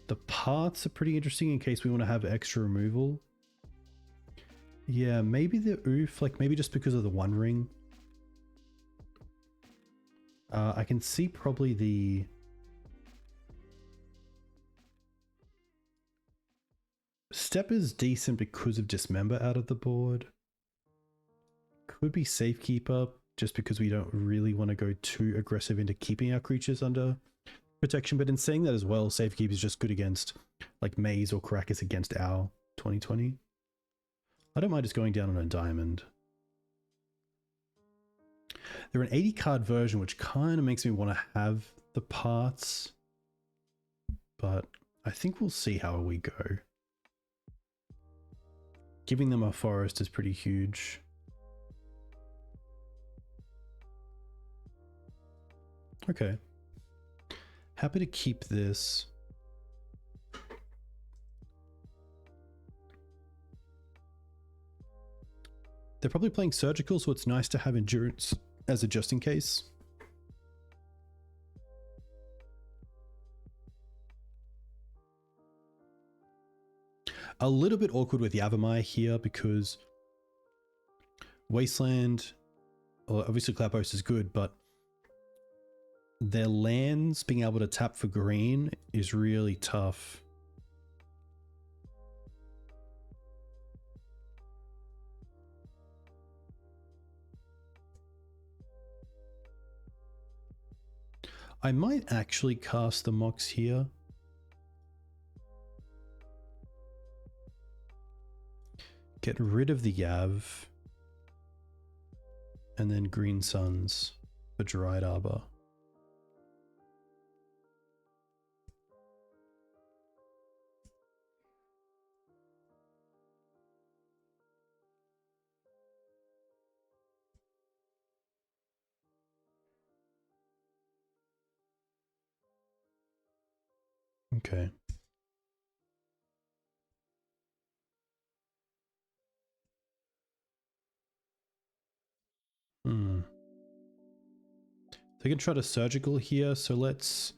The paths are pretty interesting in case we want to have extra removal. Yeah, maybe the oof, like maybe just because of the One Ring. I can see probably the... Step is decent because of Dismember out of the board. Could be Safekeeper, just because we don't really want to go too aggressive into keeping our creatures under protection. But in saying that as well, Safekeeper is just good against like Maze or Karakas against our 2020. I don't mind just going down on a diamond. They're an 80 card version, which kind of makes me want to have the parts. But I think we'll see how we go. Giving them a forest is pretty huge. Okay. Happy to keep this. They're probably playing Surgical, so it's nice to have Endurance as a just in case. A little bit awkward with Yavimai here because Wasteland, well, obviously Cloud Post is good, but their lands being able to tap for green is really tough. I might actually cast the Mox here. Get rid of the Yav. And then Green Suns for Dryad Arbor. Okay. They can try to Surgical here, so let's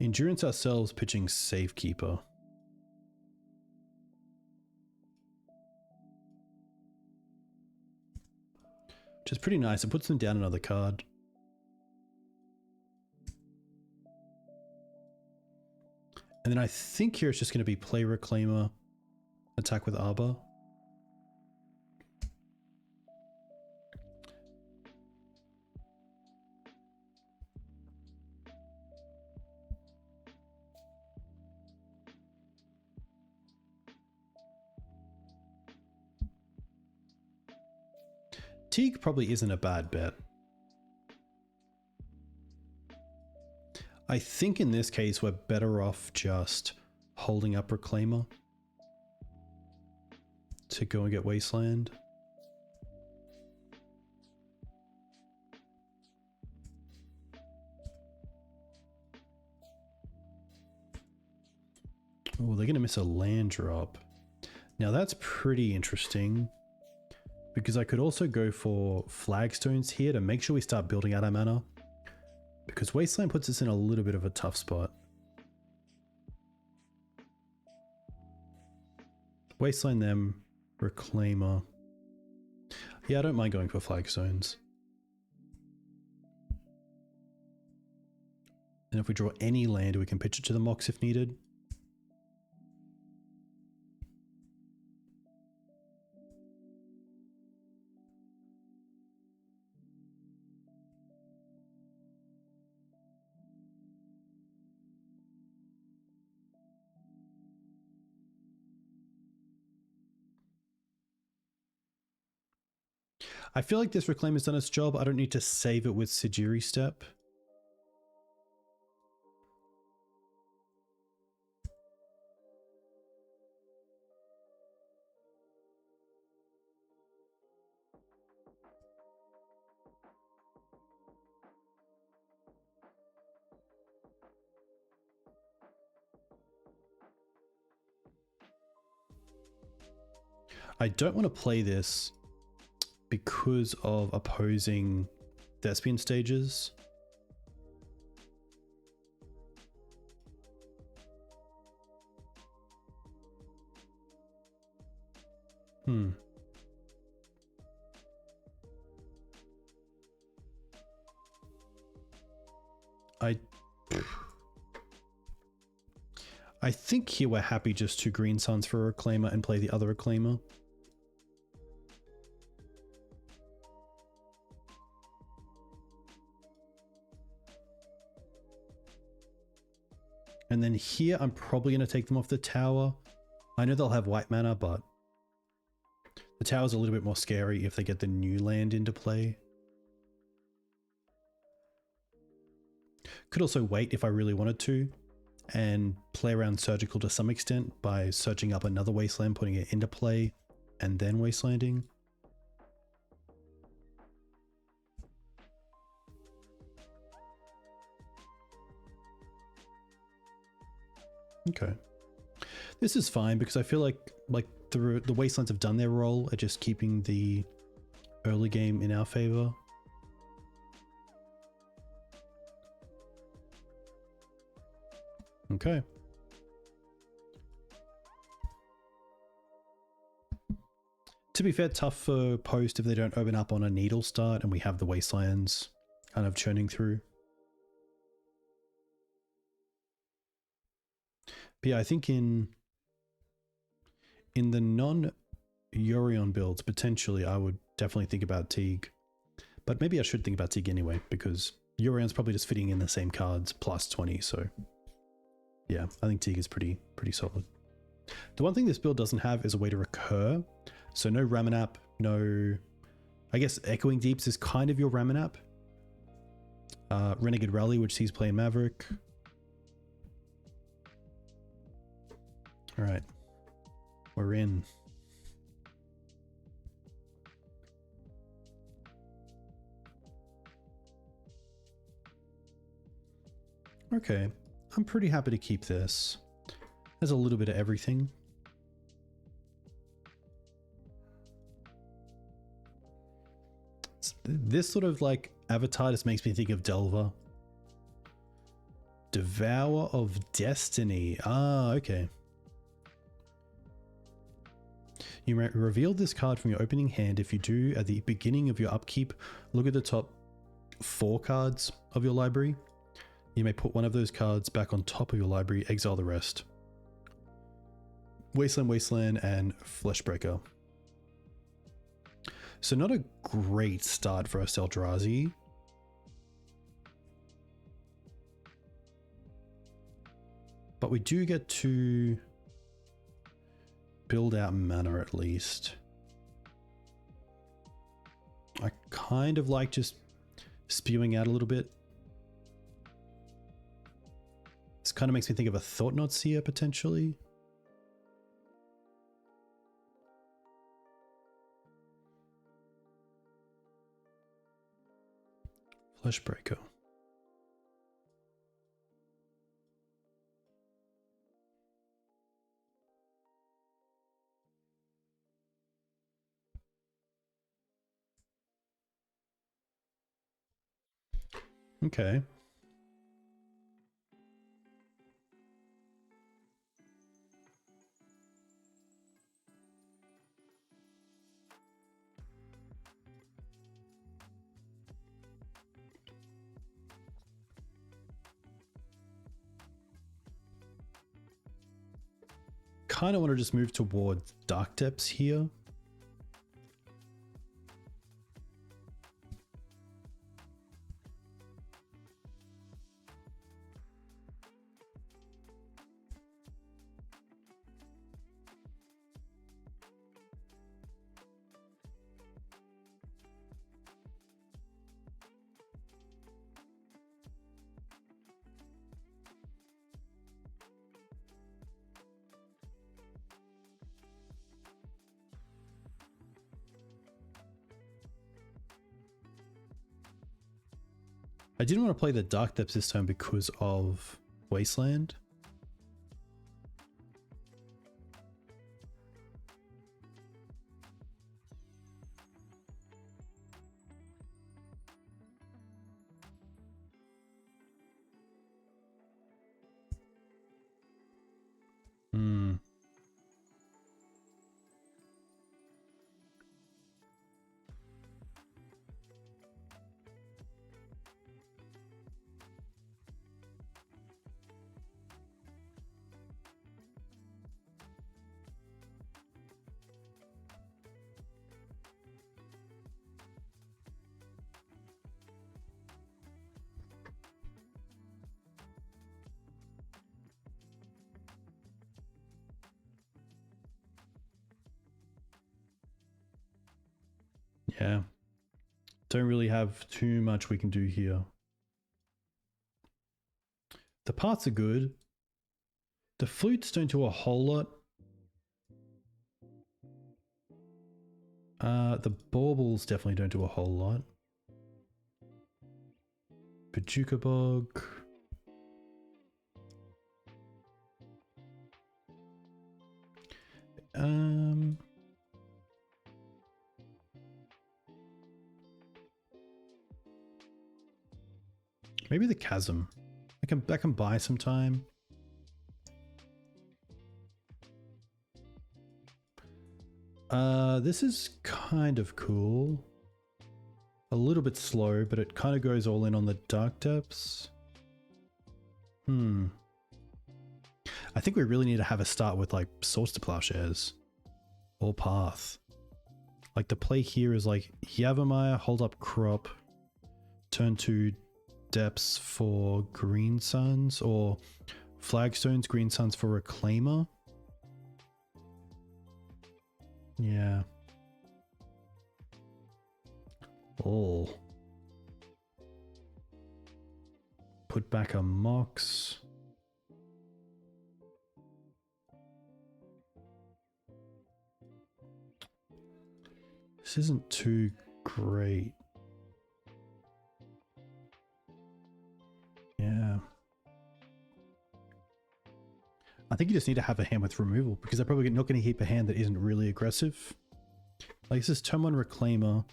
Endurance ourselves, pitching Safekeeper. is pretty nice. It puts them down another card. And then I think here it's just going to be play Reclaimer, attack with Arbor. Teague probably isn't a bad bet. I think in this case we're better off just holding up Reclaimer to go and get Wasteland. Oh, they're going to miss a land drop. Now that's pretty interesting, because I could also go for Flagstones here to make sure we start building out our mana, because Wasteland puts us in a little bit of a tough spot. Wasteland them, Reclaimer. Yeah, I don't mind going for Flagstones. And if we draw any land, we can pitch it to the Mox if needed. I feel like this Reclaim has done its job. I don't need to save it with Sejiri Steppe. I don't want to play this because of opposing Thespian stages. I think here we're happy just 2 green suns for a Reclaimer and play the other Reclaimer. And then here, I'm probably going to take them off the tower. I know they'll have white mana, but the tower's a little bit more scary if they get the new land into play. Could also wait if I really wanted to and play around Surgical to some extent by searching up another Wasteland, putting it into play, and then Wastelanding. Okay. This is fine because I feel like the Wastelands have done their role at just keeping the early game in our favor. Okay. To be fair, tough for post if they don't open up on a needle start and we have the Wastelands kind of churning through. But yeah, I think in the non-Yorion builds, potentially I would definitely think about Teague. But maybe I should think about Teague anyway, because Yorion's probably just fitting in the same cards plus 20, so yeah, I think Teague is pretty solid. The one thing this build doesn't have is a way to recur. So no Ramanap, no... I guess Echoing Deeps is kind of your Ramanap. Renegade Rally, which sees play in Maverick. Alright. We're in. Okay. I'm pretty happy to keep this. There's a little bit of everything. This sort of like avatar just makes me think of Delver. Devour of Destiny. Ah, okay. You may reveal this card from your opening hand. If you do, at the beginning of your upkeep, look at the top 4 cards of your library. You may put one of those cards back on top of your library, exile the rest. Wasteland, Wasteland, and Fleshbreaker. So not a great start for us Eldrazi. But we do get to build out mana at least. I kind of like just spewing out a little bit. This kind of makes me think of a Thought-Knot Seer potentially. Fleshbreaker. Okay. Kind of want to just move towards Dark Depths here. I didn't want to play the Dark Depths this time because of Wasteland. Yeah. Don't really have too much we can do here. The parts are good. The flutes don't do a whole lot. The baubles definitely don't do a whole lot. Bojuka Bog. Maybe the Chasm. That can buy some time. This is kind of cool. A little bit slow, but it kind of goes all in on the Dark Depths. I think we really need to have a start with like Swords to Plowshares or Path. Like the play here is like Yavimaya, hold up crop, turn to Depths for Green Suns, or Flagstones, Green Suns for Reclaimer. Yeah. Oh. Put back a Mox. This isn't too great. Yeah. I think you just need to have a hand with removal, because they're probably not going to keep a hand that isn't really aggressive. Like this is turn 1 Reclaimer.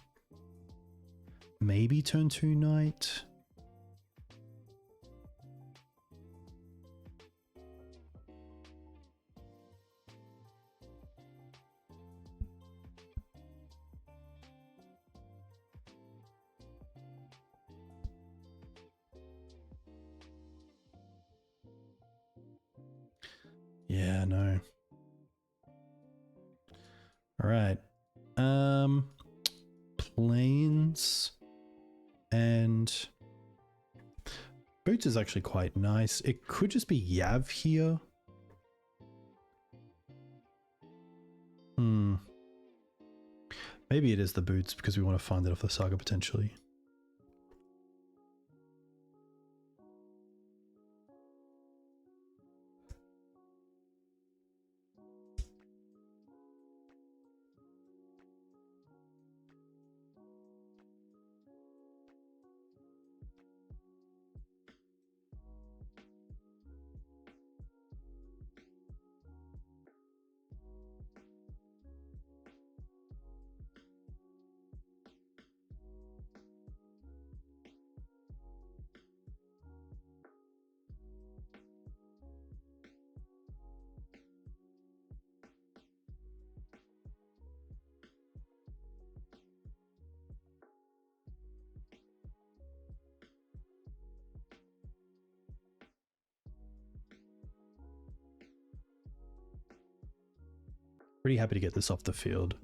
Maybe turn 2 Knight. Yeah, no. All right. Planes and Boots is actually quite nice. It could just be Yav here. Maybe it is the Boots because we want to find it off the Saga potentially. Pretty happy to get this off the field.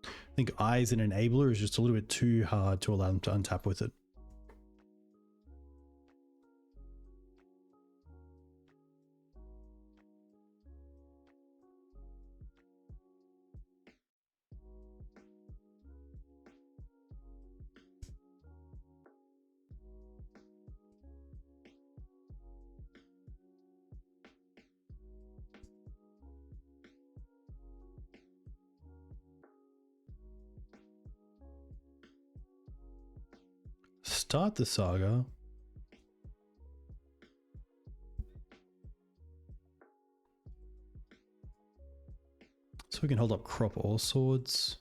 I think Eyes and Enabler is just a little bit too hard to allow them to untap with it. Start the Saga. So we can hold up Crop All Swords.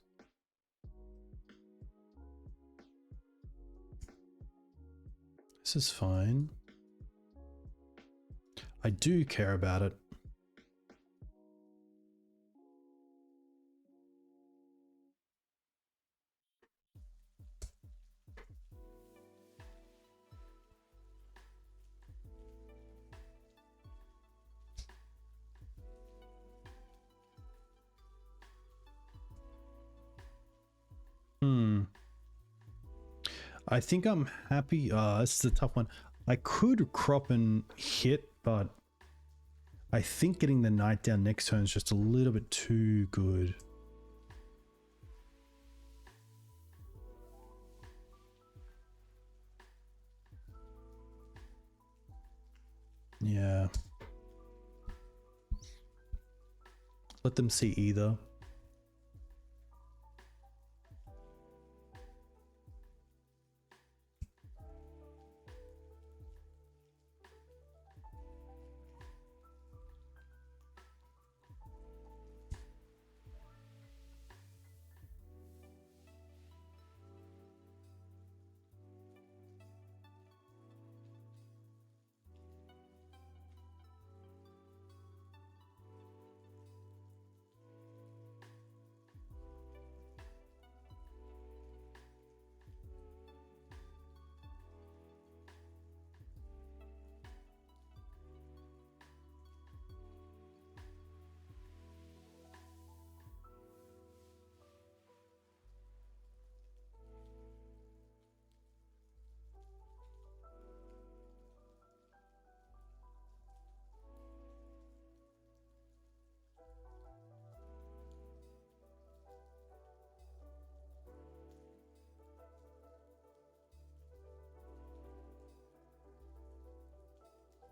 This is fine. I do care about it. I think I'm happy. This is a tough one. I could crop and hit, but I think getting the knight down next turn is just a little bit too good. Yeah. Let them see either.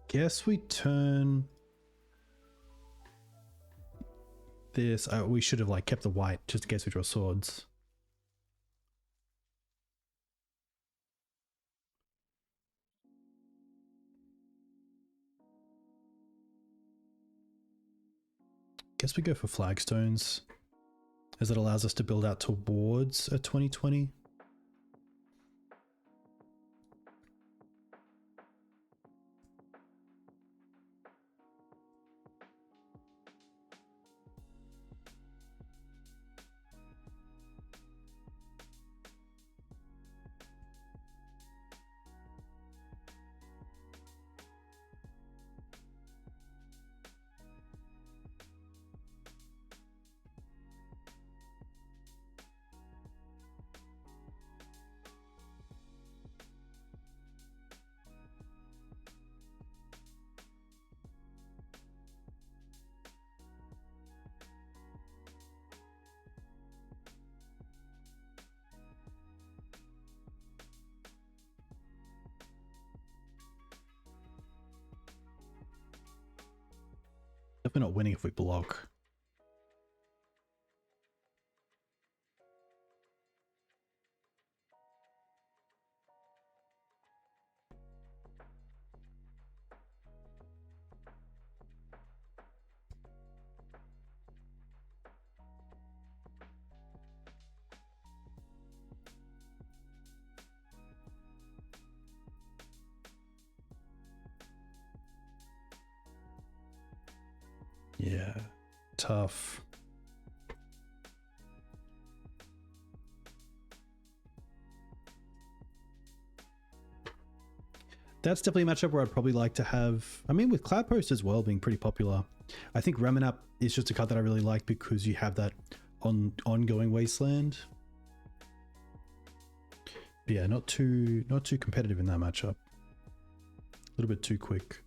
Guess we turn this. We should have like kept the white just in case we draw swords. Guess we go for flagstones, as it allows us to build out towards a 2020. Definitely not winning if we block. Yeah, tough. That's definitely a matchup where I'd probably like to have, I mean, with Cloud Post as well being pretty popular. I think Ramanap is just a card that I really like because you have that ongoing wasteland. But yeah, not too competitive in that matchup. A little bit too quick.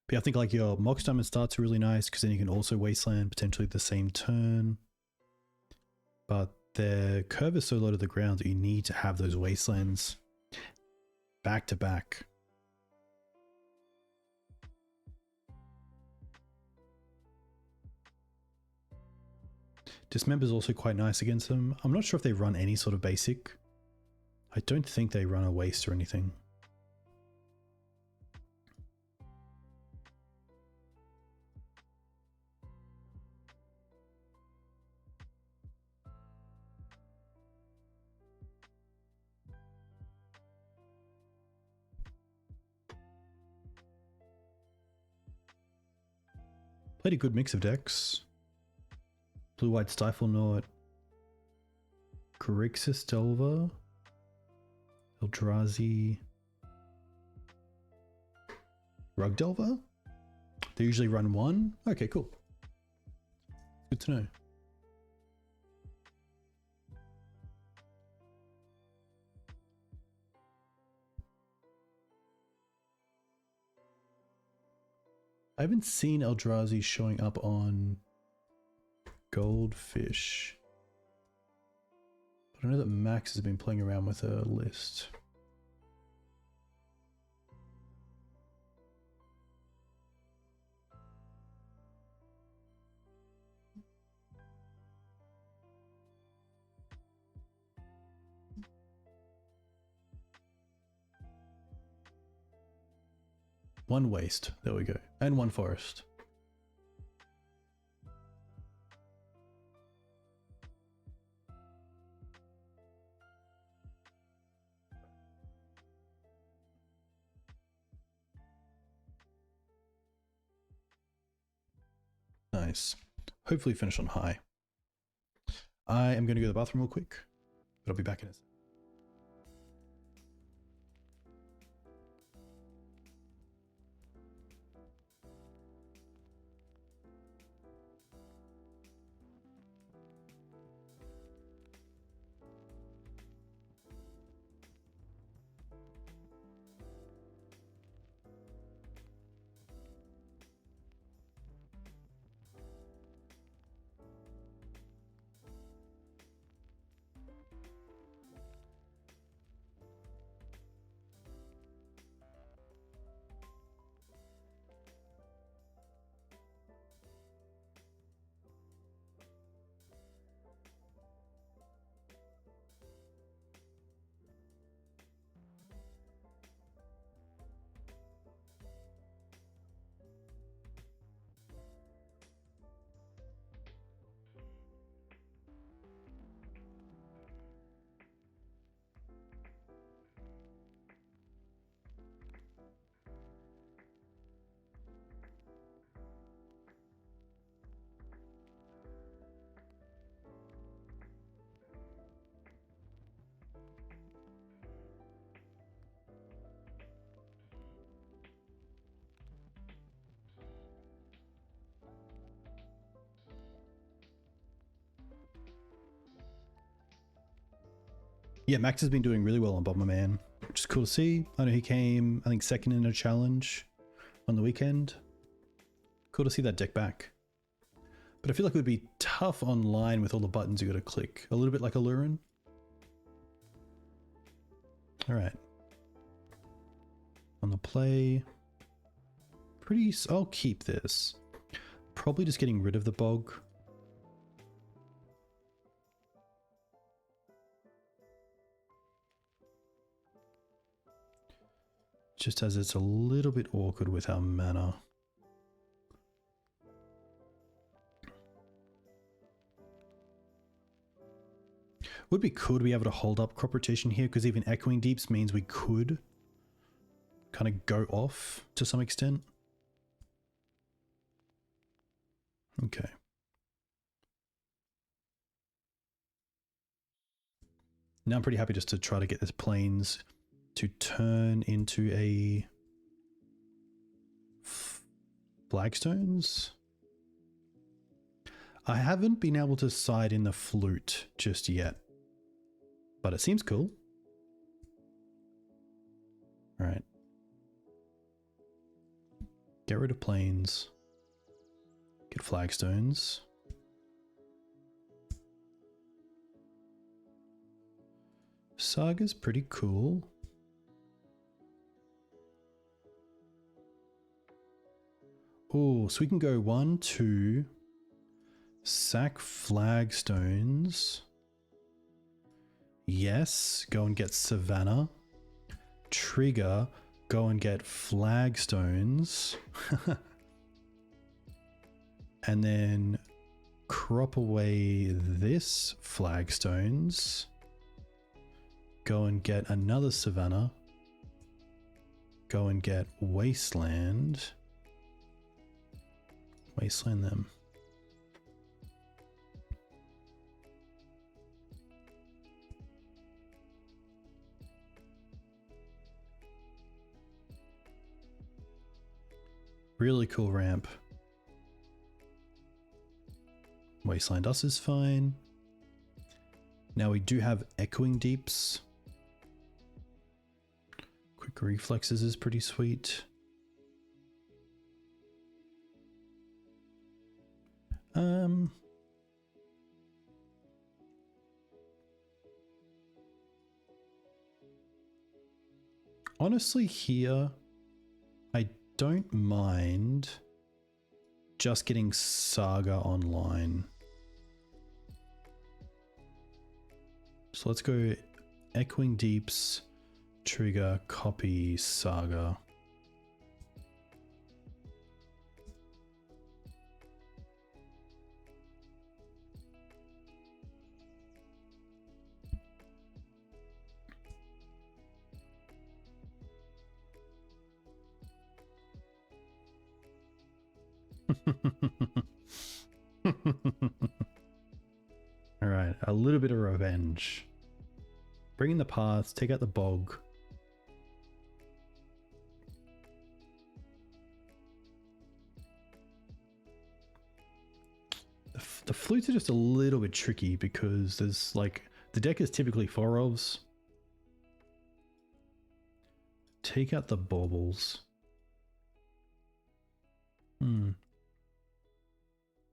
But I think like your Mox Diamond starts are really nice because then you can also wasteland potentially the same turn. But their curve is so low to the ground that you need to have those wastelands back to back. Dismember is also quite nice against them. I'm not sure if they run any sort of basic. I don't think they run a waste or anything. Played a good mix of decks. Blue-white Stiflenought, Grixis Delver, Eldrazi, Rug Delver? They usually run one? Okay, cool. Good to know. I haven't seen Eldrazi showing up on Goldfish. But I know that Max has been playing around with a list. One waste, there we go. And one forest. Nice. Hopefully finish on high. I am going to go to the bathroom real quick, but I'll be back in a second. Yeah, Max has been doing really well on Bomberman. which is cool to see. I know he came, I think, second in a challenge on the weekend. Cool to see that deck back. But I feel like it would be tough online with all the buttons you got to click. A little bit like Alurin. All right. On the play. I'll keep this. Probably just getting rid of the bog. Just as it's a little bit awkward with our mana. Would be cool to be able to hold up crop rotation here, because even Echoing Deeps means we could kind of go off to some extent. Okay. Now I'm pretty happy just to try to get this Plains to turn into a Flagstones. I haven't been able to side in the flute just yet, but it seems cool. All right. Get rid of Plains. Get Flagstones. Saga's pretty cool. Oh, so we can go 1, 2, sack Flagstones. Yes, go and get Savannah. Trigger, go and get Flagstones. And then crop away this Flagstones. Go and get another Savannah. Go and get Wasteland. Wasteland them. Really cool ramp. Wasteland us is fine. Now we do have Echoing Deeps. Quick Reflexes is pretty sweet. Honestly here, I don't mind just getting Saga online. So let's go Echoing Deeps, trigger, copy, Saga. Alright, a little bit of revenge. Bring in the paths, take out the bog. The flutes are just a little bit tricky because there's like, the deck is typically 4 elves. Take out the baubles.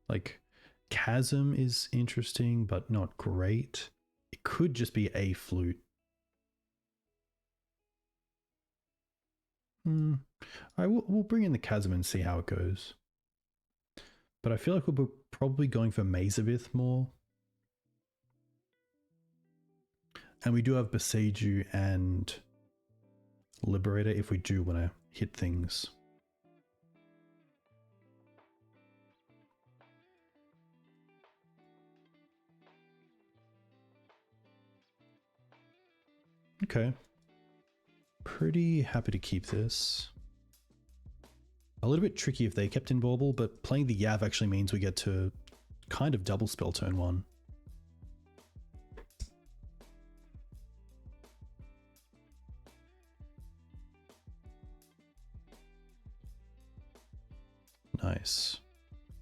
Like, Chasm is interesting, but not great. It could just be a flute. We'll bring in the Chasm and see how it goes. But I feel like we're probably going for Maze of Ith more. And we do have Boseiju and Liberator if we do want to hit things. Okay. Pretty happy to keep this. A little bit tricky if they kept in Bauble, but playing the Yav actually means we get to kind of double spell turn 1. Nice.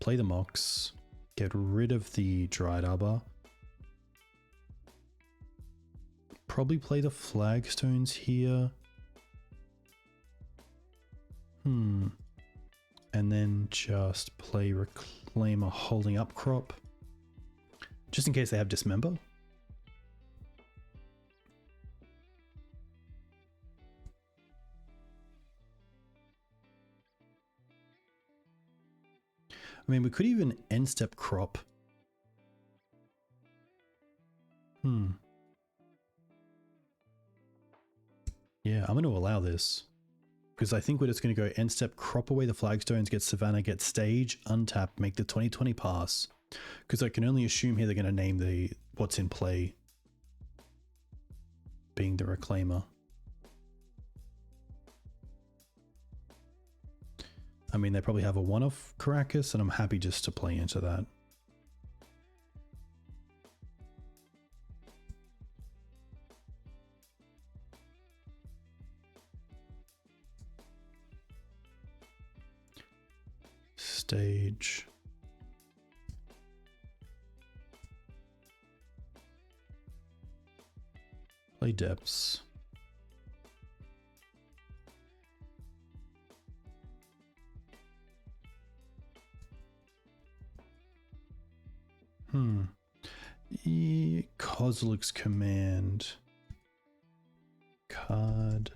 Play the Mox. Get rid of the Dryad Arbor. probably play the Flagstones here. And then just play Reclaimer holding up crop. Just in case they have Dismember. I mean, we could even end step crop. Yeah, I'm going to allow this. Because I think we're just going to go end step, crop away the Flagstones, get Savannah, get stage, untap, make the 2020 pass. Because I can only assume here they're going to name the what's in play being the Reclaimer. I mean, they probably have a one-off Karakas, and I'm happy just to play into that. Stage. Play depths. Kozilek's Command. Card.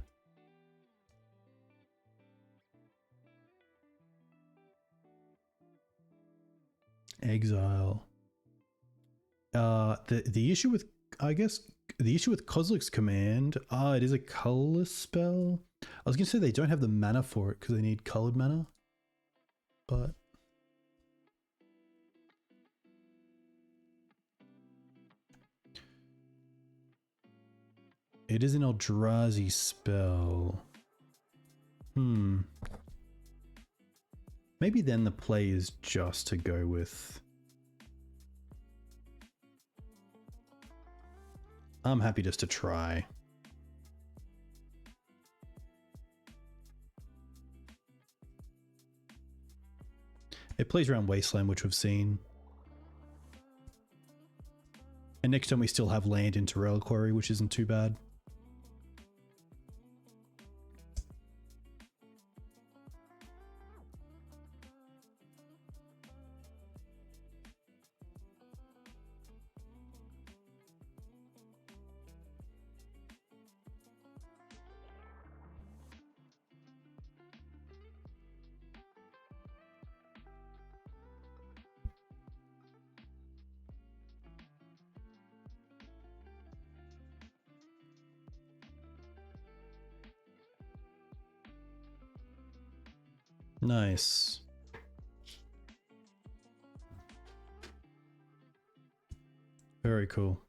Exile. The issue with, I guess, the issue with Kozilek's Command, it is a colorless spell. I was going to say they don't have the mana for it because they need colored mana, but it is an Eldrazi spell. Maybe then the play is just to go with... I'm happy just to try. It plays around Wasteland, which we've seen. And next time we still have land into Reliquary, which isn't too bad. Nice. Very cool.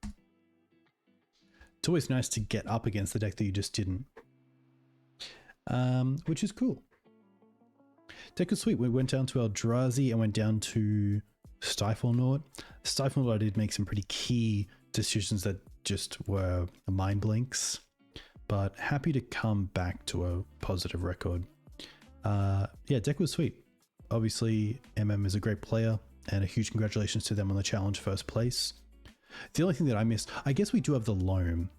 It's always nice to get up against the deck that you just didn't. Which is cool. Deck was sweet. We went down to Eldrazi and went down to Stiflenought. Stiflenought did make some pretty key decisions that just were mind blinks. But happy to come back to a positive record. Yeah, deck was sweet. Obviously, is a great player, and a huge congratulations to them on the challenge first place. The only thing that I missed, I guess we do have the Loam.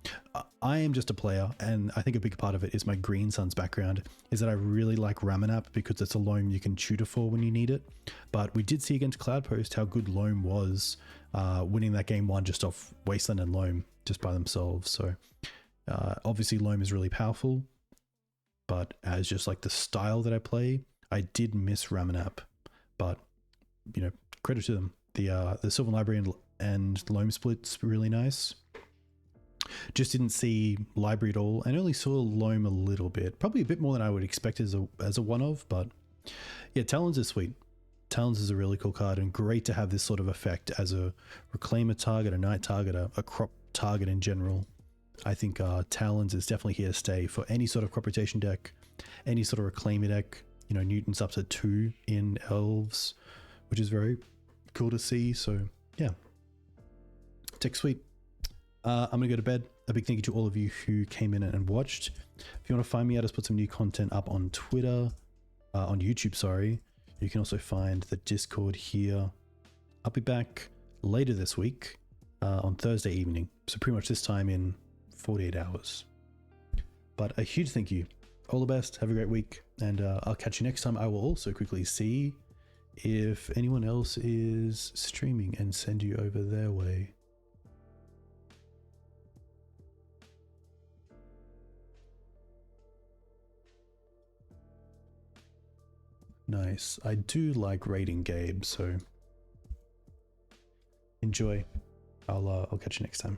I am just a player, and I think a big part of it is my Green Suns background, is that I really like Ramanap because it's a Loam you can tutor for when you need it. But we did see against Cloudpost how good Loam was, winning that game 1 just off Wasteland and Loam just by themselves. So obviously Loam is really powerful, but as just like the style that I play, I did miss Ramanap. But, you know, credit to them. The Sylvan Library and Loam split's really nice. Just didn't see Library at all, and only saw Loam a little bit. Probably a bit more than I would expect as a one-of, but yeah, Talons is sweet. Talons is a really cool card, and great to have this sort of effect as a Reclaimer target, a Knight target, a crop target in general. I think Talons is definitely here to stay for any sort of crop rotation deck, any sort of Reclaimer deck. You know, Newton's up to 2 in Elves, which is very cool to see. So yeah, deck sweet. I'm gonna go to bed. A big thank you to all of you who came in and watched. If you want to find me, I just put some new content up on Twitter, on YouTube, sorry. You can also find the Discord here. I'll be back later this week on Thursday evening. So pretty much this time in 48 hours. But a huge thank you. All the best. Have a great week. And I'll catch you next time. I will also quickly see if anyone else is streaming and send you over their way. Nice. I do like raiding Gabe, so enjoy. I'll catch you next time.